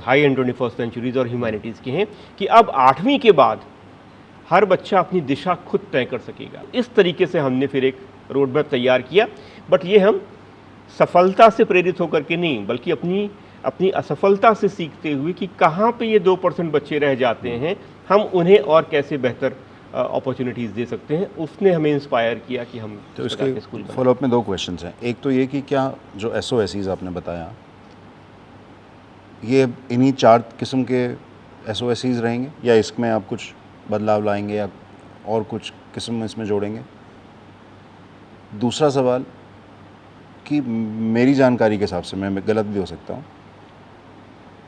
हाई एंड 21st सेंचुरीज और ह्यूमैनिटीज़ के हैं कि अब 8वीं के बाद हर बच्चा अपनी दिशा खुद तय कर सकेगा। इस तरीके से हमने फिर एक रोड मैप तैयार किया, बट ये हम सफलता से प्रेरित होकर के नहीं, बल्कि अपनी असफलता से सीखते हुए कि कहाँ पे ये 2% बच्चे रह जाते हैं, हम उन्हें और कैसे बेहतर अपॉर्चुनिटीज़ दे सकते हैं, उसने हमें इंस्पायर किया कि हम तो इस प्रकार के इसके स्कूल बनाएं। फॉलोअप में 2 क्वेश्चंस हैं। एक तो ये कि क्या जो SOSEs आपने बताया, ये इन्हीं 4 किस्म के SOSEs रहेंगे या इसमें आप कुछ बदलाव लाएंगे या और कुछ किस्म इसमें जोड़ेंगे? दूसरा सवाल कि मेरी जानकारी के हिसाब से, मैं गलत भी हो सकता हूँ,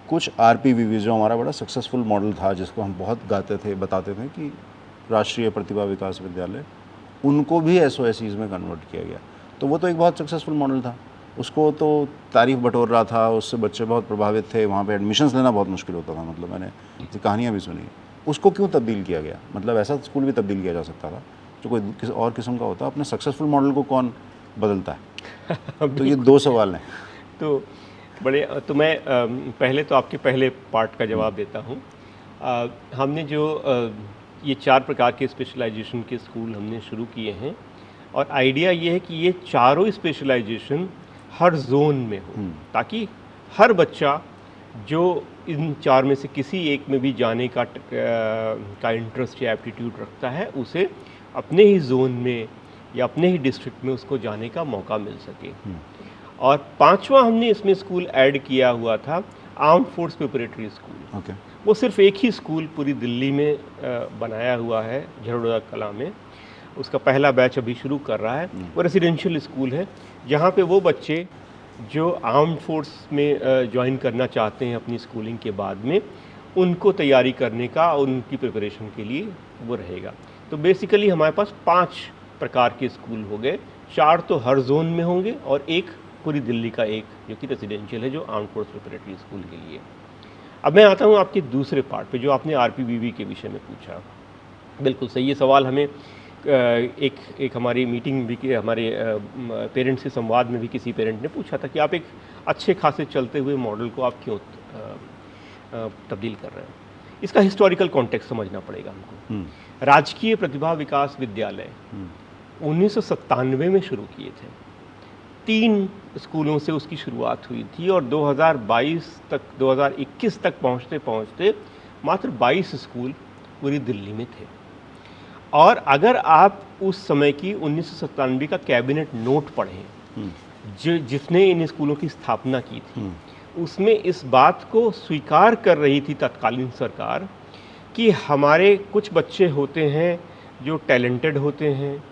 कुछ RPVV जो हमारा बड़ा सक्सेसफुल मॉडल था, जिसको हम बहुत गाते थे, बताते थे कि राष्ट्रीय प्रतिभा विकास विद्यालय, उनको भी SOSEs में कन्वर्ट किया गया। तो वो तो एक बहुत सक्सेसफुल मॉडल था, उसको तो तारीफ बटोर रहा था, उससे बच्चे बहुत प्रभावित थे, वहाँ पे एडमिशन्स लेना बहुत मुश्किल होता था, मतलब मैंने ऐसी कहानियाँ भी सुनी। उसको क्यों तब्दील किया गया? मतलब ऐसा स्कूल भी तब्दील किया जा सकता था जो कोई किसी और किस्म का होता। अपने सक्सेसफुल मॉडल को कौन बदलता है? तो ये 2 सवाल हैं। तो मैं पहले तो आपके पहले पार्ट का जवाब देता हूँ। हमने जो ये 4 प्रकार के स्पेशलाइजेशन के स्कूल हमने शुरू किए हैं, और आइडिया ये है कि ये चारों स्पेशलाइजेशन हर जोन में हो, ताकि हर बच्चा जो इन 4 में से किसी एक में भी जाने का इंटरेस्ट या एप्टीट्यूड रखता है, उसे अपने ही जोन में या अपने ही डिस्ट्रिक्ट में उसको जाने का मौका मिल सके। और 5वां हमने इसमें स्कूल ऐड किया हुआ था armed force preparatory school. Okay. वो सिर्फ एक ही स्कूल पूरी दिल्ली में बनाया हुआ है, झरोड़ा कला में। उसका पहला बैच अभी शुरू कर रहा है। वो रेसिडेंशियल स्कूल है, जहाँ पे वो बच्चे जो आर्म्ड फोर्स में ज्वाइन करना चाहते हैं अपनी स्कूलिंग के बाद में, उनको तैयारी करने का और उनकी प्रिपरेशन के लिए वो रहेगा। तो बेसिकली हमारे पास 5 प्रकार के स्कूल हो गए, 4 तो हर जोन में होंगे और एक पूरी दिल्ली का एक जो कि रेसिडेंशियल है, जो आर्म्ड फोर्स प्रिपरेटरी स्कूल के लिए। अब मैं आता हूँ आपके दूसरे पार्ट पे, जो आपने RPVV के विषय में पूछा। बिल्कुल सही, ये सवाल हमें एक हमारी मीटिंग भी की, हमारे पेरेंट्स के संवाद में भी किसी पेरेंट ने पूछा था कि आप एक अच्छे खासे चलते हुए मॉडल को आप क्यों तब्दील कर रहे हैं। इसका हिस्टोरिकल कॉन्टेक्स्ट समझना पड़ेगा हमको। राजकीय प्रतिभा विकास विद्यालय 1997 में शुरू किए थे, 3 स्कूलों से उसकी शुरुआत हुई थी, और 2021 तक पहुँचते पहुँचते मात्र 22 स्कूल पूरी दिल्ली में थे। और अगर आप उस समय की 1997 का कैबिनेट नोट पढ़ें, जिसने इन स्कूलों की स्थापना की थी, उसमें इस बात को स्वीकार कर रही थी तत्कालीन सरकार कि हमारे कुछ बच्चे होते हैं जो टैलेंटेड होते हैं,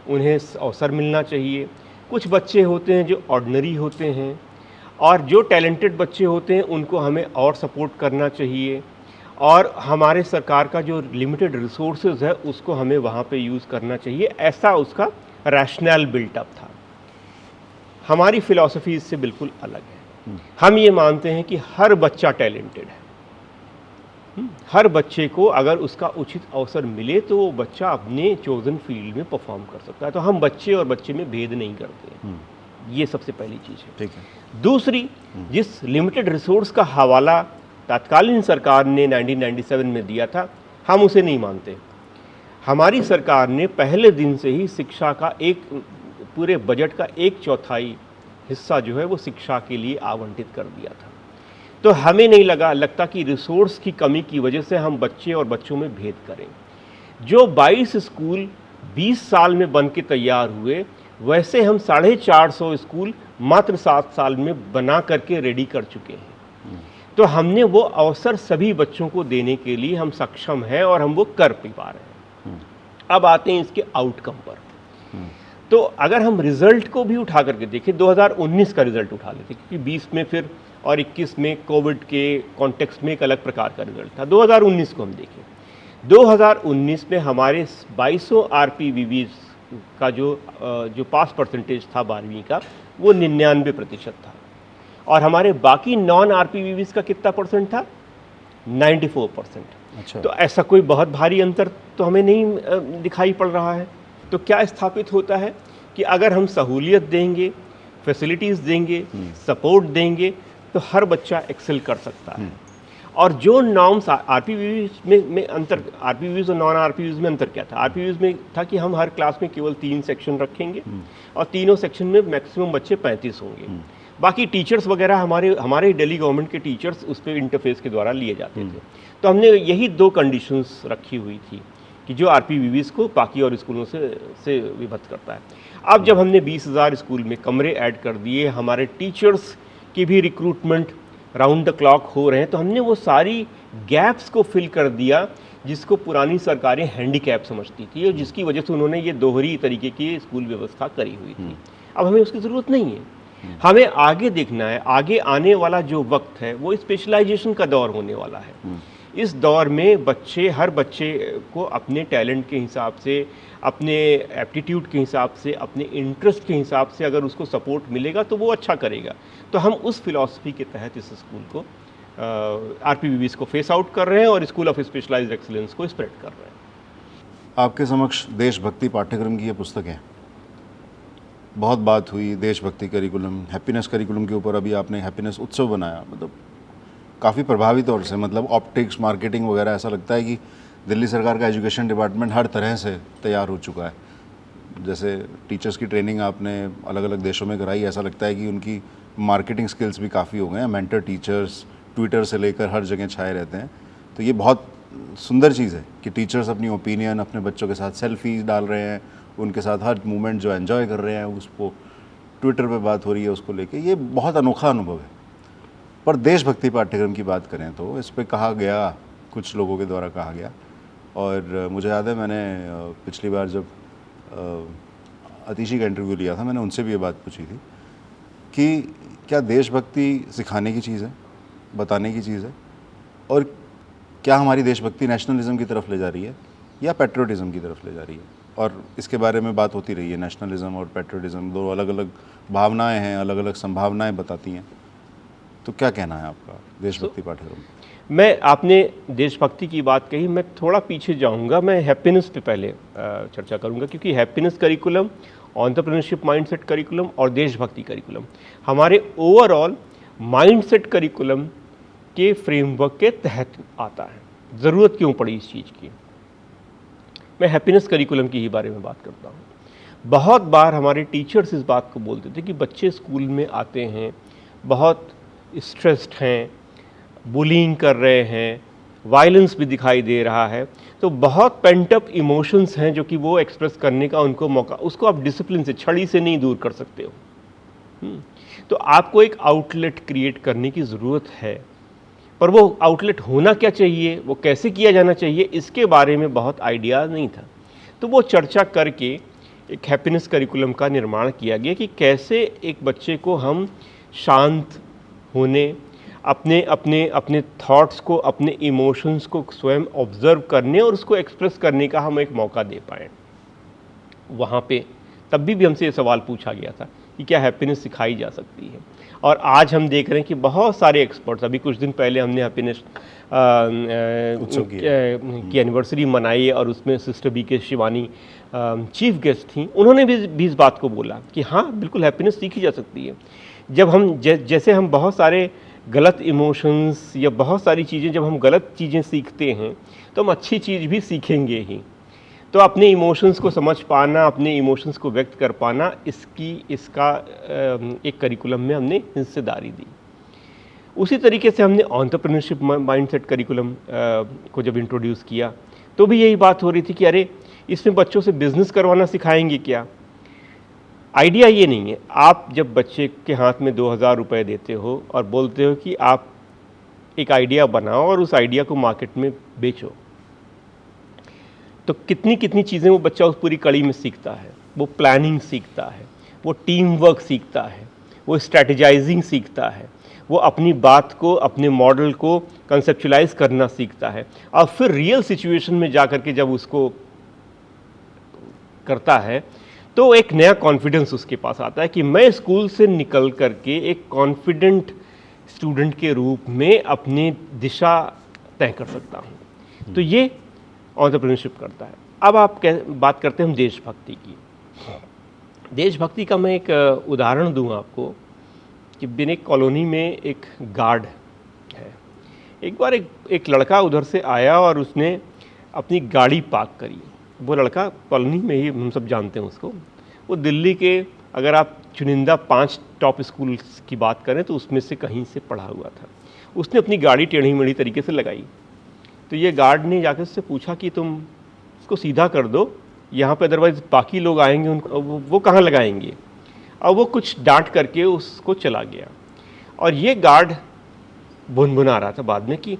उन्हें अवसर मिलना चाहिए। कुछ बच्चे होते हैं जो ऑर्डिनरी होते हैं, और जो टैलेंटेड बच्चे होते हैं उनको हमें और सपोर्ट करना चाहिए, और हमारे सरकार का जो लिमिटेड रिसोर्सेज है उसको हमें वहाँ पे यूज़ करना चाहिए। ऐसा उसका रैशनल बिल्टअप था। हमारी फ़िलॉसफी इससे बिल्कुल अलग है। हम ये मानते हैं कि हर बच्चा टैलेंटेड है। हर बच्चे को अगर उसका उचित अवसर मिले तो वो बच्चा अपने चोजन फील्ड में परफॉर्म कर सकता है। तो हम बच्चे और बच्चे में भेद नहीं करते। ये सबसे पहली चीज़ है। ठीक है। दूसरी, जिस लिमिटेड रिसोर्स का हवाला तत्कालीन सरकार ने 1997 में दिया था, हम उसे नहीं मानते। हमारी सरकार ने पहले दिन से ही शिक्षा का पूरे बजट का 1/4 हिस्सा जो है वो शिक्षा के लिए आवंटित कर दिया था। तो हमें नहीं लगता कि रिसोर्स की कमी की वजह से हम बच्चे और बच्चों में भेद करें। जो 22 स्कूल 20 साल में बन के तैयार हुए, वैसे हम 450 स्कूल मात्र 7 साल में बना करके रेडी कर चुके हैं। तो हमने वो अवसर सभी बच्चों को देने के लिए हम सक्षम हैं, और हम वो कर भी पा रहे हैं। अब आते हैं इसके आउटकम पर। तो अगर हम रिज़ल्ट को भी उठा करके देखें, 2019 का रिज़ल्ट उठा लेते, क्योंकि 20 में फिर और 21 में कोविड के कॉन्टेक्स्ट में एक अलग प्रकार का रिजल्ट था। 2019 को हम देखें, 2019 में हमारे 2200 RPVVs का जो पास परसेंटेज था 12वीं का, वो 99% था, और हमारे बाकी नॉन RPVVs का कितना परसेंट था? 94%। अच्छा। तो ऐसा कोई बहुत भारी अंतर तो हमें नहीं दिखाई पड़ रहा है। तो क्या स्थापित होता है कि अगर हम सहूलियत देंगे, फैसिलिटीज़ देंगे, सपोर्ट देंगे, तो हर बच्चा एक्सेल कर सकता है। और जो नॉर्म्स RPVVs में अंतर, RPVVs और नॉन RPVVs में अंतर क्या था? RPVVs में था कि हम हर क्लास में केवल 3 सेक्शन रखेंगे और तीनों सेक्शन में मैक्सिमम बच्चे 35 होंगे। बाकी टीचर्स वगैरह हमारे दिल्ली गवर्नमेंट के टीचर्स उस पर इंटरफेस के द्वारा लिए जाते थे। तो हमने यही 2 कंडीशंस रखी हुई थी कि जो RPVVs को बाकी और स्कूलों से विभक्त करता है। अब जब हमने 20,000 स्कूल में कमरे ऐड कर दिए, हमारे टीचर्स की भी रिक्रूटमेंट राउंड द क्लॉक हो रहे हैं, तो हमने वो सारी गैप्स को फिल कर दिया जिसको पुरानी सरकारें हैंडीकैप समझती थी और जिसकी वजह से उन्होंने ये दोहरी तरीके की स्कूल व्यवस्था करी हुई थी। अब हमें उसकी ज़रूरत नहीं है। हमें आगे देखना है, आगे आने वाला जो वक्त है वो स्पेशलाइजेशन का दौर होने वाला है। इस दौर में हर बच्चे को अपने टैलेंट के हिसाब से, अपने एप्टीट्यूड के हिसाब से, अपने इंटरेस्ट के हिसाब से अगर उसको सपोर्ट मिलेगा तो वो अच्छा करेगा। तो हम उस फिलॉसफी के तहत इस स्कूल को RPVVs को फेस आउट कर रहे हैं और स्कूल ऑफ स्पेशलाइज्ड एक्सीलेंस को स्प्रेड कर रहे हैं। आपके समक्ष देशभक्ति पाठ्यक्रम की ये पुस्तक है। बहुत बात हुई देशभक्ति करिकुलम, हैप्पीनेस करिकुलम के ऊपर अभी आपने हैप्पीनेस उत्सव बनाया, मतलब काफ़ी प्रभावी तौर से, मतलब ऑप्टिक्स, मार्केटिंग वगैरह, ऐसा लगता है कि दिल्ली सरकार का एजुकेशन डिपार्टमेंट हर तरह से तैयार हो चुका है। जैसे टीचर्स की ट्रेनिंग आपने अलग अलग देशों में कराई, ऐसा लगता है कि उनकी मार्केटिंग स्किल्स भी काफ़ी हो गए हैं। मेंटर टीचर्स ट्विटर से लेकर हर जगह छाए रहते हैं। तो ये बहुत सुंदर चीज़ है कि टीचर्स अपनी ओपिनियन अपने बच्चों के साथ सेल्फीज डाल रहे हैं, उनके साथ हर मोमेंट जो एंजॉय कर रहे हैं उसको ट्विटर पे बात हो रही है उसको लेके। ये बहुत अनोखा अनुभव है। पर देशभक्ति पाठ्यक्रम की बात करें तो इस पे कहा गया, कुछ लोगों के द्वारा कहा गया, और मुझे याद है मैंने पिछली बार जब अतिशी का इंटरव्यू लिया था, मैंने उनसे भी ये बात पूछी थी कि क्या देशभक्ति सिखाने की चीज़ है, बताने की चीज़ है, और क्या हमारी देशभक्ति नेशनलिज्म की तरफ ले जा रही है या पेट्रियोटिज्म की तरफ ले जा रही है। और इसके बारे में बात होती रही है। नेशनलिज्म और पेट्रियोटिज्म दो अलग अलग भावनाएं हैं, अलग अलग संभावनाएं बताती हैं। तो क्या कहना है आपका देशभक्ति पाठ्यक्रम? मैं, आपने देशभक्ति की बात कही, मैं थोड़ा पीछे जाऊंगा। मैं हैप्पीनेस पे पहले चर्चा करूंगा, क्योंकि happiness curriculum, entrepreneurship mindset curriculum और देशभक्ति करिकुलम हमारे ओवरऑल माइंडसेट करिकुलम के फ्रेमवर्क के तहत आता है। ज़रूरत क्यों पड़ी इस चीज़ की? मैं हैप्पीनेस करिकुलम की ही बारे में बात करता हूँ। बहुत बार हमारे टीचर्स इस बात को बोलते थे कि बच्चे स्कूल में आते हैं, बहुत स्ट्रेस्ड हैं, बुलिंग कर रहे हैं, वायलेंस भी दिखाई दे रहा है, तो बहुत पेंट अप इमोशंस हैं जो कि वो एक्सप्रेस करने का उनको मौका, उसको आप डिसिप्लिन से, छड़ी से नहीं दूर कर सकते हो। तो आपको एक आउटलेट क्रिएट करने की ज़रूरत है, पर वो आउटलेट होना क्या चाहिए, वो कैसे किया जाना चाहिए, इसके बारे में बहुत आइडिया नहीं था। तो वो चर्चा करके एक हैप्पीनेस करिकुलम का निर्माण किया गया कि कैसे एक बच्चे को हम शांत होने, अपने अपने अपने थॉट्स को, अपने इमोशंस को स्वयं ऑब्जर्व करने और उसको एक्सप्रेस करने का हम एक मौका दे पाएँ। वहाँ पे तब भी हमसे ये सवाल पूछा गया था कि क्या हैप्पीनेस सिखाई जा सकती है। और आज हम देख रहे हैं कि बहुत सारे एक्सपर्ट्स, अभी कुछ दिन पहले हमने हैप्पीनेस की एनिवर्सरी मनाई और उसमें sister BK Shivani chief guest थी। उन्होंने भी इस बात को बोला कि हाँ, बिल्कुल हैप्पीनेस सीखी जा सकती है। जब हम जैसे हम बहुत सारे गलत इमोशंस या बहुत सारी चीज़ें, जब हम गलत चीज़ें सीखते हैं तो हम अच्छी चीज़ भी सीखेंगे ही। तो अपने इमोशंस को समझ पाना, अपने इमोशंस को व्यक्त कर पाना, इसका एक करिकुलम में हमने हिस्सेदारी दी। उसी तरीके से हमने एंटरप्रेन्योरशिप माइंडसेट करिकुलम को जब इंट्रोड्यूस किया तो भी यही बात हो रही थी कि अरे, इसमें बच्चों से बिजनेस करवाना सिखाएंगे क्या? आइडिया ये नहीं है। आप जब बच्चे के हाथ में 2000 रुपये देते हो और बोलते हो कि आप एक आइडिया बनाओ और उस आइडिया को मार्केट में बेचो, तो कितनी कितनी चीज़ें वो बच्चा उस पूरी कड़ी में सीखता है। वो प्लानिंग सीखता है, वो टीम वर्क सीखता है, वो स्ट्रैटेजाइजिंग सीखता है, वो अपनी बात को, अपने मॉडल को कंसेप्चुलाइज करना सीखता है और फिर रियल सिचुएशन में जा कर के जब उसको करता है तो एक नया कॉन्फिडेंस उसके पास आता है कि मैं स्कूल से निकल करके एक कॉन्फिडेंट स्टूडेंट के रूप में अपनी दिशा तय कर सकता हूँ। तो ये एंटरप्रेन्योरशिप करता है। अब आप बात करते हैं हम देशभक्ति की। देशभक्ति का मैं एक उदाहरण दूँ आपको कि बिनेक कॉलोनी में एक गार्ड है। एक बार एक लड़का उधर से आया और उसने अपनी गाड़ी पार्क करी। वो लड़का कॉलोनी में ही, हम सब जानते हैं उसको, वो दिल्ली के अगर आप चुनिंदा 5 टॉप स्कूल्स की बात करें तो उसमें से कहीं से पढ़ा हुआ था। उसने अपनी गाड़ी टेढ़ी मेढ़ी तरीके से लगाई तो ये गार्ड ने जाकर उससे पूछा कि तुम इसको सीधा कर दो, यहाँ पे अदरवाइज़ बाकी लोग आएंगे, उनको वो कहाँ लगाएंगे। और वो कुछ डांट करके उसको चला गया। और ये गार्ड भुनभुना रहा था बाद में कि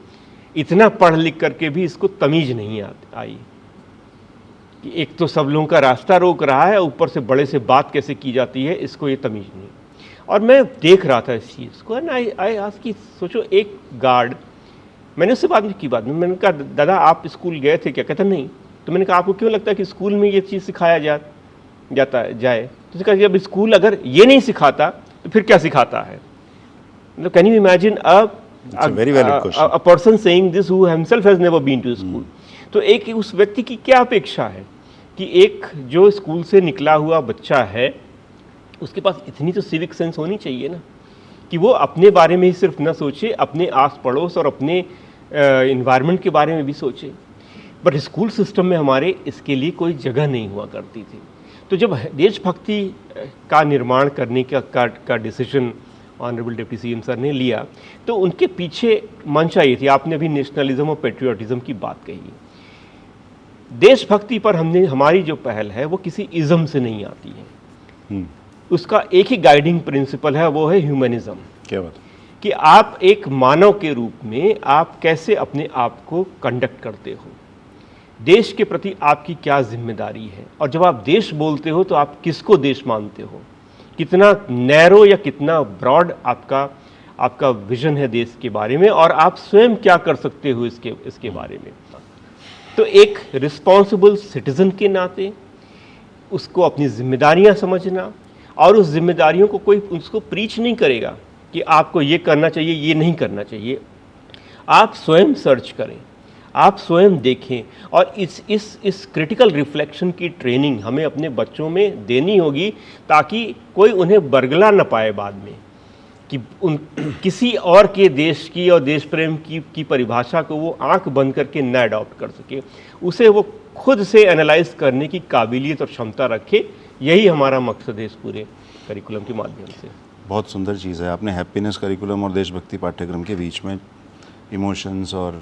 इतना पढ़ लिख करके भी इसको तमीज़ नहीं आई कि एक तो सब लोगों का रास्ता रोक रहा है, ऊपर से बड़े से बात कैसे की जाती है, इसको ये तमीज़ नहीं। और मैं देख रहा था इस चीज़ को एंड आई आस्क्ड कि सोचो एक गार्ड, मैंने उससे बात की बात में मैंने कहा दादा आप स्कूल गए थे क्या? कहता नहीं। तो मैंने कहा आपको क्यों लगता है कि स्कूल में ये चीज़ सिखाया जाए? तो उसने कहा जब स्कूल अगर ये नहीं सिखाता तो फिर क्या सिखाता है? मतलब can you imagine a person saying this who himself has never been to school? तो एक उस व्यक्ति की क्या अपेक्षा है कि एक जो स्कूल से निकला हुआ बच्चा है उसके पास इतनी तो सिविक सेंस होनी चाहिए ना कि वो अपने बारे में ही सिर्फ ना सोचे, अपने आस पड़ोस और अपने इन्वायरमेंट के बारे में भी सोचे। बट स्कूल सिस्टम में हमारे इसके लिए कोई जगह नहीं हुआ करती थी। तो जब देशभक्ति का निर्माण करने का decision honourable deputy CM sir ने लिया तो उनके पीछे मंशा ये थी, आपने अभी नेशनलिज्म और पेट्रियाटिज्म की बात कही। देशभक्ति पर हमारी जो पहल है वो किसी इज़म से नहीं आती है। उसका एक ही गाइडिंग प्रिंसिपल है, वो है ह्यूमनिज्म। क्या बात? कि आप एक मानव के रूप में आप कैसे अपने आप को कंडक्ट करते हो, देश के प्रति आपकी क्या जिम्मेदारी है, और जब आप देश बोलते हो तो आप किसको देश मानते हो, कितना नैरो या कितना ब्रॉड आपका विजन है देश के बारे में, और आप स्वयं क्या कर सकते हो इसके बारे में। तो एक रिस्पॉन्सिबल सिटीजन के नाते उसको अपनी जिम्मेदारियां समझना, और उस जिम्मेदारियों को कोई उसको प्रीच नहीं करेगा कि आपको ये करना चाहिए, ये नहीं करना चाहिए। आप स्वयं सर्च करें, आप स्वयं देखें, और इस क्रिटिकल रिफ्लेक्शन की ट्रेनिंग हमें अपने बच्चों में देनी होगी ताकि कोई उन्हें बरगला न पाए बाद में कि किसी और के देश की और देश प्रेम की परिभाषा को वो आंख बंद करके न अडॉप्ट कर सके, उसे वो खुद से एनालाइज करने की काबिलियत और क्षमता रखे। यही हमारा मकसद है इस पूरे करिकुलम के माध्यम से। बहुत सुंदर चीज़ है। आपने हैप्पीनेस करिकुलम और देशभक्ति पाठ्यक्रम के बीच में इमोशंस और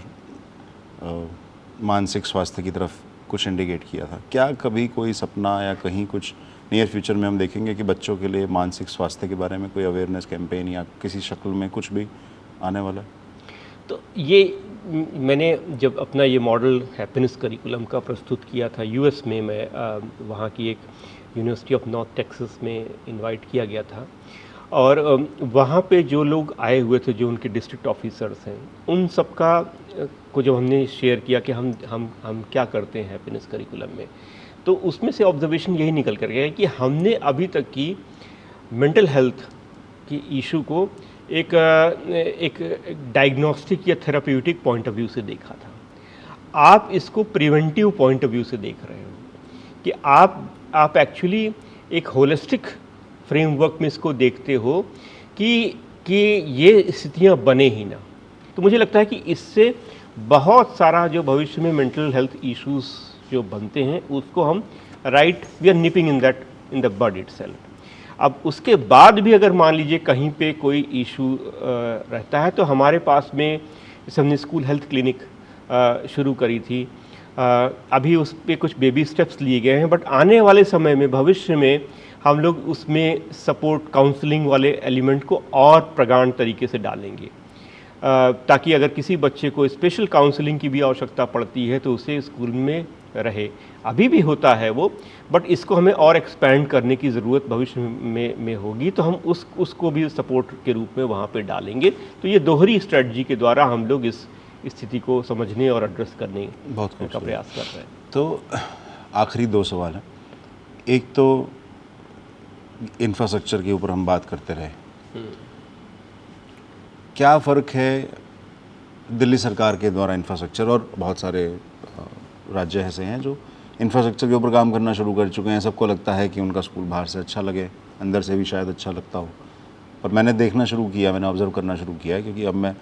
मानसिक स्वास्थ्य की तरफ कुछ इंडिकेट किया था। क्या कभी कोई सपना या कहीं कुछ नियर फ्यूचर में हम देखेंगे कि बच्चों के लिए मानसिक स्वास्थ्य के बारे में कोई अवेयरनेस कैंपेन या किसी शक्ल में कुछ भी आने वाला? तो ये मैंने जब अपना ये मॉडल हैप्पीनेस करिकुलम का प्रस्तुत किया था यूएस में, मैं वहाँ की एक यूनिवर्सिटी ऑफ नॉर्थ टेक्सास में इनवाइट किया गया था, और वहाँ पे जो लोग आए हुए थे, जो उनके डिस्ट्रिक्ट ऑफिसर्स हैं, उन सब को जब हमने शेयर किया कि हम क्या करते हैं हैप्पीनेस करिकुलम में, तो उसमें से ऑब्जर्वेशन यही निकल कर गया कि हमने अभी तक की मेंटल हेल्थ की इशू को एक डायग्नोस्टिक या थेराप्यूटिक पॉइंट ऑफ व्यू से देखा था। आप इसको प्रिवेंटिव पॉइंट ऑफ व्यू से देख रहे हो कि आप एक्चुअली एक होलिस्टिक फ्रेमवर्क में इसको देखते हो कि ये स्थितियाँ बने ही ना। तो मुझे लगता है कि इससे बहुत सारा जो भविष्य में मेंटल हेल्थ इश्यूज जो बनते हैं उसको हम we are nipping in the bud itself. अब उसके बाद भी अगर मान लीजिए कहीं पे कोई इशू रहता है तो हमारे पास में हमने स्कूल हेल्थ क्लिनिक शुरू करी थी। अभी उस पे कुछ बेबी स्टेप्स लिए गए हैं, बट आने वाले समय में भविष्य में हम लोग उसमें सपोर्ट काउंसलिंग वाले एलिमेंट को और प्रगाढ़ तरीके से डालेंगे, ताकि अगर किसी बच्चे को स्पेशल काउंसलिंग की भी आवश्यकता पड़ती है तो उसे स्कूल में रहे, अभी भी होता है वो, बट इसको हमें और एक्सपैंड करने की ज़रूरत भविष्य में होगी, तो हम उसको भी सपोर्ट के रूप में वहाँ पे डालेंगे। तो ये दोहरी स्ट्रेटजी के द्वारा हम लोग इस स्थिति को समझने और एड्रेस करने बहुत का प्रयास कर रहे हैं। तो आखिरी 2 सवाल हैं। एक तो इंफ्रास्ट्रक्चर के ऊपर हम बात करते रहे, क्या फ़र्क है दिल्ली सरकार के द्वारा इंफ्रास्ट्रक्चर, और बहुत सारे राज्य ऐसे हैं जो इंफ्रास्ट्रक्चर के ऊपर काम करना शुरू कर चुके हैं। सबको लगता है कि उनका स्कूल बाहर से अच्छा लगे, अंदर से भी शायद अच्छा लगता हो, पर मैंने देखना शुरू किया, मैंने ऑब्ज़र्व करना शुरू किया है, क्योंकि अब मैं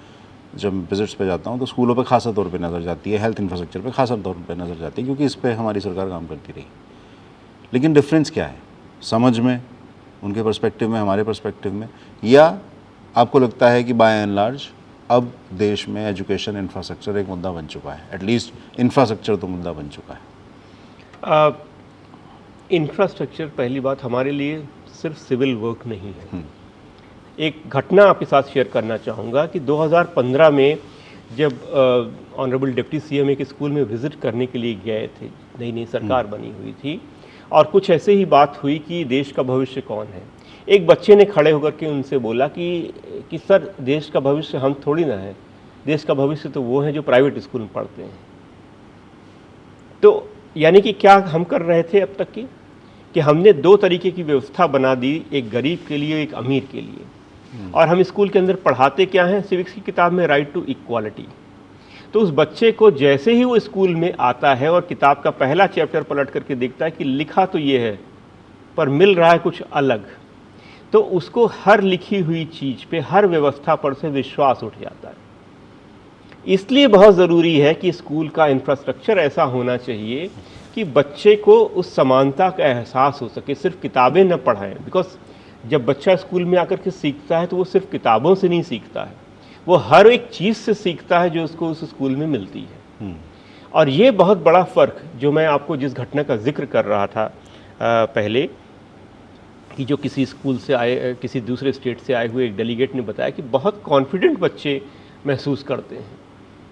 जब विजिट्स पे जाता हूँ तो स्कूलों पे खासा तौर पे नज़र जाती है, हेल्थ इंफ्रास्ट्रक्चर पे खासा तौर पे नज़र जाती है, क्योंकि इस पे हमारी सरकार काम करती रही। लेकिन डिफरेंस क्या है समझ में, उनके पर्सपेक्टिव में, हमारे पर्सपेक्टिव में, या आपको लगता है कि बाय एंड लार्ज अब देश में एजुकेशन इंफ्रास्ट्रक्चर एक मुद्दा बन चुका है, एटलीस्ट इंफ्रास्ट्रक्चर तो मुद्दा बन चुका है? इंफ्रास्ट्रक्चर पहली बात हमारे लिए सिर्फ सिविल वर्क नहीं है। एक घटना आपके साथ शेयर करना चाहूँगा कि 2015 में जब ऑनरेबल डिप्टी सीएम एक स्कूल में विज़िट करने के लिए गए थे, नई नई सरकार बनी हुई थी, और कुछ ऐसे ही बात हुई कि देश का भविष्य कौन है। एक बच्चे ने खड़े होकर के उनसे बोला कि सर, देश का भविष्य हम थोड़ी ना है, देश का भविष्य तो वो हैं जो प्राइवेट स्कूल में पढ़ते हैं। तो यानी कि क्या हम कर रहे थे अब तक कि हमने 2 तरीके की व्यवस्था बना दी, एक गरीब के लिए, एक अमीर के लिए। और हम स्कूल के अंदर पढ़ाते क्या हैं, सिविक्स की किताब में राइट टू इक्वालिटी। तो उस बच्चे को जैसे ही वो स्कूल में आता है और किताब का पहला चैप्टर पलट करके देखता है कि लिखा तो ये है पर मिल रहा है कुछ अलग, तो उसको हर लिखी हुई चीज़ पे, हर व्यवस्था पर से विश्वास उठ जाता है। इसलिए बहुत ज़रूरी है कि स्कूल का इंफ्रास्ट्रक्चर ऐसा होना चाहिए कि बच्चे को उस समानता का एहसास हो सके, सिर्फ किताबें न पढ़ाएं। बिकॉज जब बच्चा स्कूल में आकर के सीखता है तो वो सिर्फ किताबों से नहीं सीखता है, वो हर एक चीज़ से सीखता है जो उसको उस स्कूल में मिलती है। और ये बहुत बड़ा फ़र्क, जो मैं आपको जिस घटना का जिक्र कर रहा था पहले, कि जो किसी स्कूल से आए, किसी दूसरे स्टेट से आए हुए एक डेलीगेट ने बताया कि बहुत कॉन्फिडेंट बच्चे महसूस करते हैं।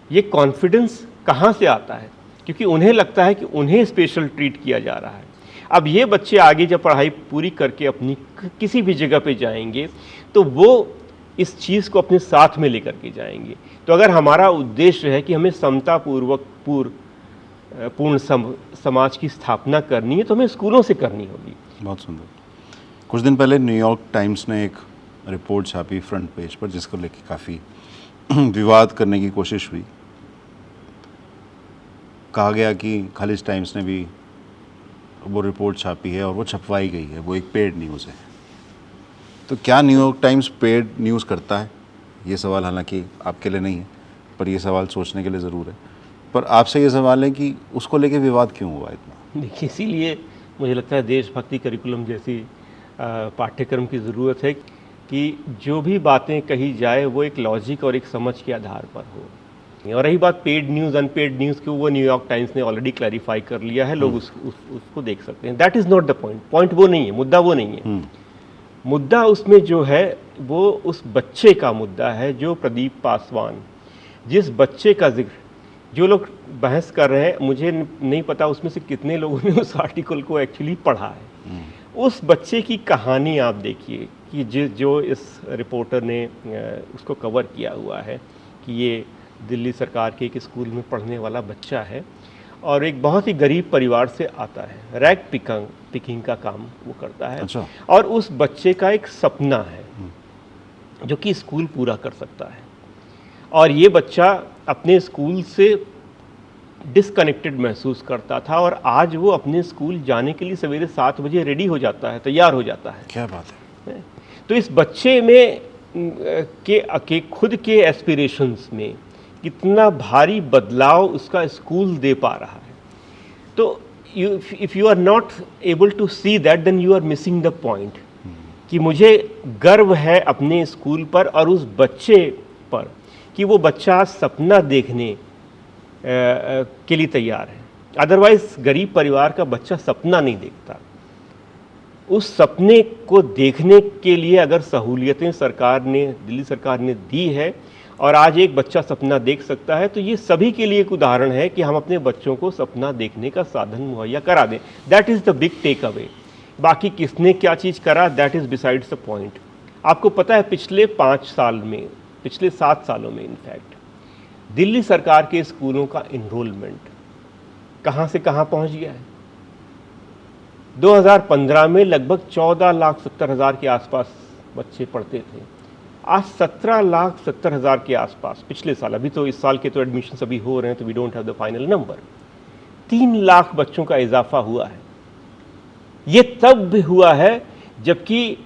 ये कॉन्फिडेंस कहाँ से आता है? क्योंकि उन्हें लगता है कि उन्हें स्पेशल ट्रीट किया जा रहा है। अब ये बच्चे आगे जब पढ़ाई पूरी करके अपनी किसी भी जगह पे जाएंगे तो वो इस चीज़ को अपने साथ में लेकर के जाएंगे। तो अगर हमारा उद्देश्य है कि हमें समतापूर्वक पूर्ण समाज की स्थापना करनी है, तो हमें स्कूलों से करनी होगी। बहुत सुंदर। कुछ दिन पहले न्यूयॉर्क टाइम्स ने एक रिपोर्ट छापी फ्रंट पेज पर, जिसको लेकर काफ़ी विवाद करने की कोशिश हुई। कहा गया कि खालिज टाइम्स ने भी वो रिपोर्ट छापी है और वो छपवाई गई है, वो एक पेड न्यूज़ है। तो क्या न्यूयॉर्क टाइम्स पेड न्यूज़ करता है? ये सवाल हालांकि आपके लिए नहीं है, पर ये सवाल सोचने के लिए ज़रूर है। पर आपसे ये सवाल है कि उसको लेके विवाद क्यों हुआ इतना? देखिए, इसीलिए मुझे लगता है देशभक्ति करिकुलम जैसी पाठ्यक्रम की ज़रूरत है कि जो भी बातें कही जाए वो एक लॉजिक और एक समझ के आधार पर हो। और रही बात पेड न्यूज़ अनपेड न्यूज़ की, वो न्यूयॉर्क टाइम्स ने ऑलरेडी क्लैरिफाई कर लिया है, लोग उसको देख सकते हैं। That is not the point. Point वो नहीं है, मुद्दा वो नहीं है। मुद्दा उसमें जो है वो उस बच्चे का मुद्दा है, जो प्रदीप पासवान, जिस बच्चे का जिक्र जो लोग बहस कर रहे हैं, मुझे नहीं पता उसमें से कितने लोगों ने उस आर्टिकल को एक्चुअली पढ़ा है। उस बच्चे की कहानी आप देखिए कि जो इस रिपोर्टर ने उसको कवर किया हुआ है कि ये दिल्ली सरकार के एक स्कूल में पढ़ने वाला बच्चा है और एक बहुत ही गरीब परिवार से आता है, रैग पिकिंग का काम वो करता है। अच्छा। और उस बच्चे का एक सपना है जो कि स्कूल पूरा कर सकता है, और ये बच्चा अपने स्कूल से डिसकनेक्टेड महसूस करता था, और आज वो अपने स्कूल जाने के लिए सवेरे 7 बजे रेडी हो जाता है, तैयार हो जाता है। क्या बात है। तो इस बच्चे में के खुद के एस्पिरेशंस में कितना भारी बदलाव उसका स्कूल दे पा रहा है। तो if you are not able to see that, then you are missing the point कि मुझे गर्व है अपने स्कूल पर और उस बच्चे पर कि वो बच्चा सपना देखने के लिए तैयार है। अदरवाइज गरीब परिवार का बच्चा सपना नहीं देखता। उस सपने को देखने के लिए अगर सहूलियतें दिल्ली सरकार ने दी है और आज एक बच्चा सपना देख सकता है, तो ये सभी के लिए एक उदाहरण है कि हम अपने बच्चों को सपना देखने का साधन मुहैया करा दें। That is the big tech away. बाकी किसने क्या चीज़ करा, that is besides the point. आपको पता है पिछले 7 सालों में इनफैक्ट दिल्ली सरकार के स्कूलों का इनरोलमेंट कहाँ से कहाँ पहुँच गया है। 2015 में लगभग 14,70,000 के आसपास बच्चे पढ़ते थे, आज 17,70,000 के आसपास पिछले साल। अभी तो इस साल के तो एडमिशन अभी हो रहे हैं, तो we don't have the final number. 3 lakh बच्चों का इजाफा हुआ है। ये तब भी हुआ है जबकि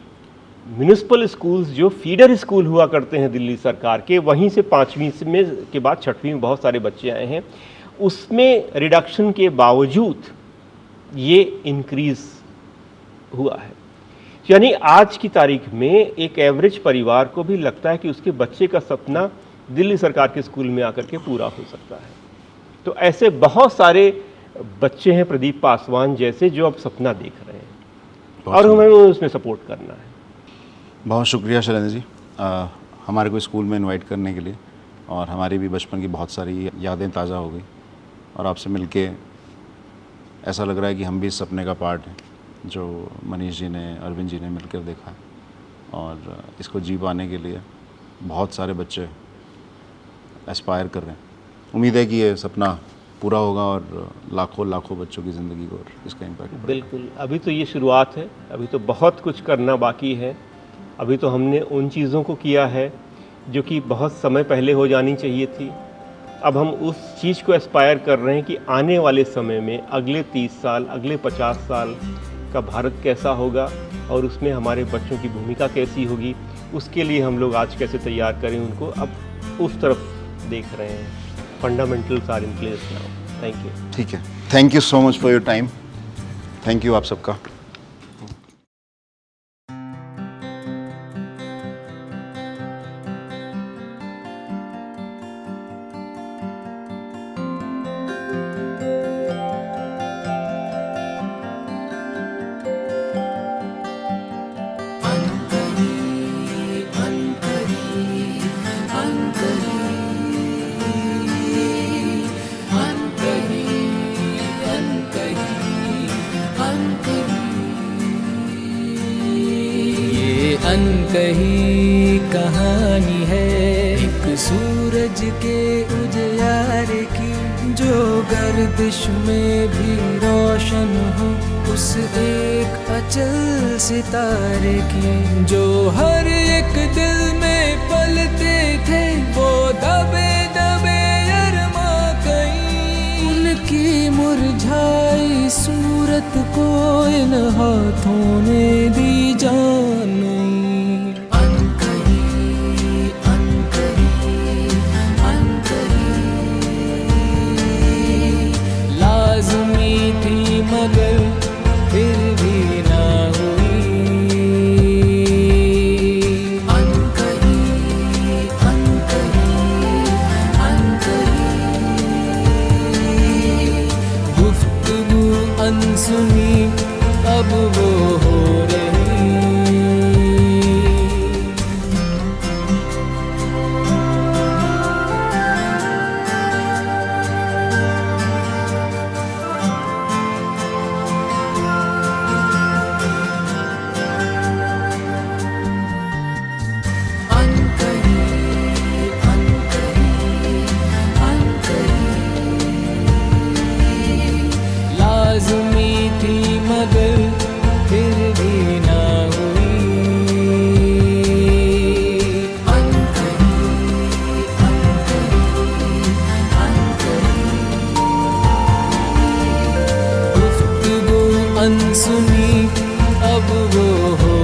म्यूनिसिपल स्कूल्स जो फीडर स्कूल हुआ करते हैं दिल्ली सरकार के, वहीं से 5वीं में के बाद 6वीं में बहुत सारे बच्चे आए हैं, उसमें रिडक्शन के बावजूद ये इंक्रीज हुआ है। यानी आज की तारीख में एक एवरेज परिवार को भी लगता है कि उसके बच्चे का सपना दिल्ली सरकार के स्कूल में आकर के पूरा हो सकता है। तो ऐसे बहुत सारे बच्चे हैं प्रदीप पासवान जैसे, जो अब सपना देख रहे हैं और हमें उसमें सपोर्ट करना है। बहुत शुक्रिया शैलेंद्र जी, हमारे को स्कूल में इनवाइट करने के लिए, और हमारी भी बचपन की बहुत सारी यादें ताज़ा हो गई, और आपसे मिलके ऐसा लग रहा है कि हम भी इस सपने का पार्ट हैं जो मनीष जी ने, अरविंद जी ने मिलकर देखा है, और इसको जी पाने के लिए बहुत सारे बच्चे एस्पायर कर रहे हैं। उम्मीद है कि ये सपना पूरा होगा और लाखों लाखों बच्चों की ज़िंदगी को इसका इम्पैक्ट पड़ेगा। बिल्कुल, अभी तो ये शुरुआत है, अभी तो बहुत कुछ करना बाकी है। अभी तो हमने उन चीज़ों को किया है जो कि बहुत समय पहले हो जानी चाहिए थी। अब हम उस चीज़ को एस्पायर कर रहे हैं कि आने वाले समय में अगले 30 साल, अगले 50 साल का भारत कैसा होगा और उसमें हमारे बच्चों की भूमिका कैसी होगी, उसके लिए हम लोग आज कैसे तैयार करें उनको, अब उस तरफ देख रहे हैं। Fundamentals are in place now. Thank you. ठीक है, thank you so much for your time. Thank you आप सबका। अनकही कहानी है एक सूरज के उजियारे की, जो गर्दिश में भी रोशन हो, उस एक अचल सितारे की, जो हर एक दिल में पलते थे वो दबे दबे अरमा कहीं। उनकी मुरझाई सूरत को इन हाथों ने दी जान। मगर फिर भी ना हुई। अनकही गुफ्तगू अनसुनी अब वो हो रही। अनसुनी अब वो हो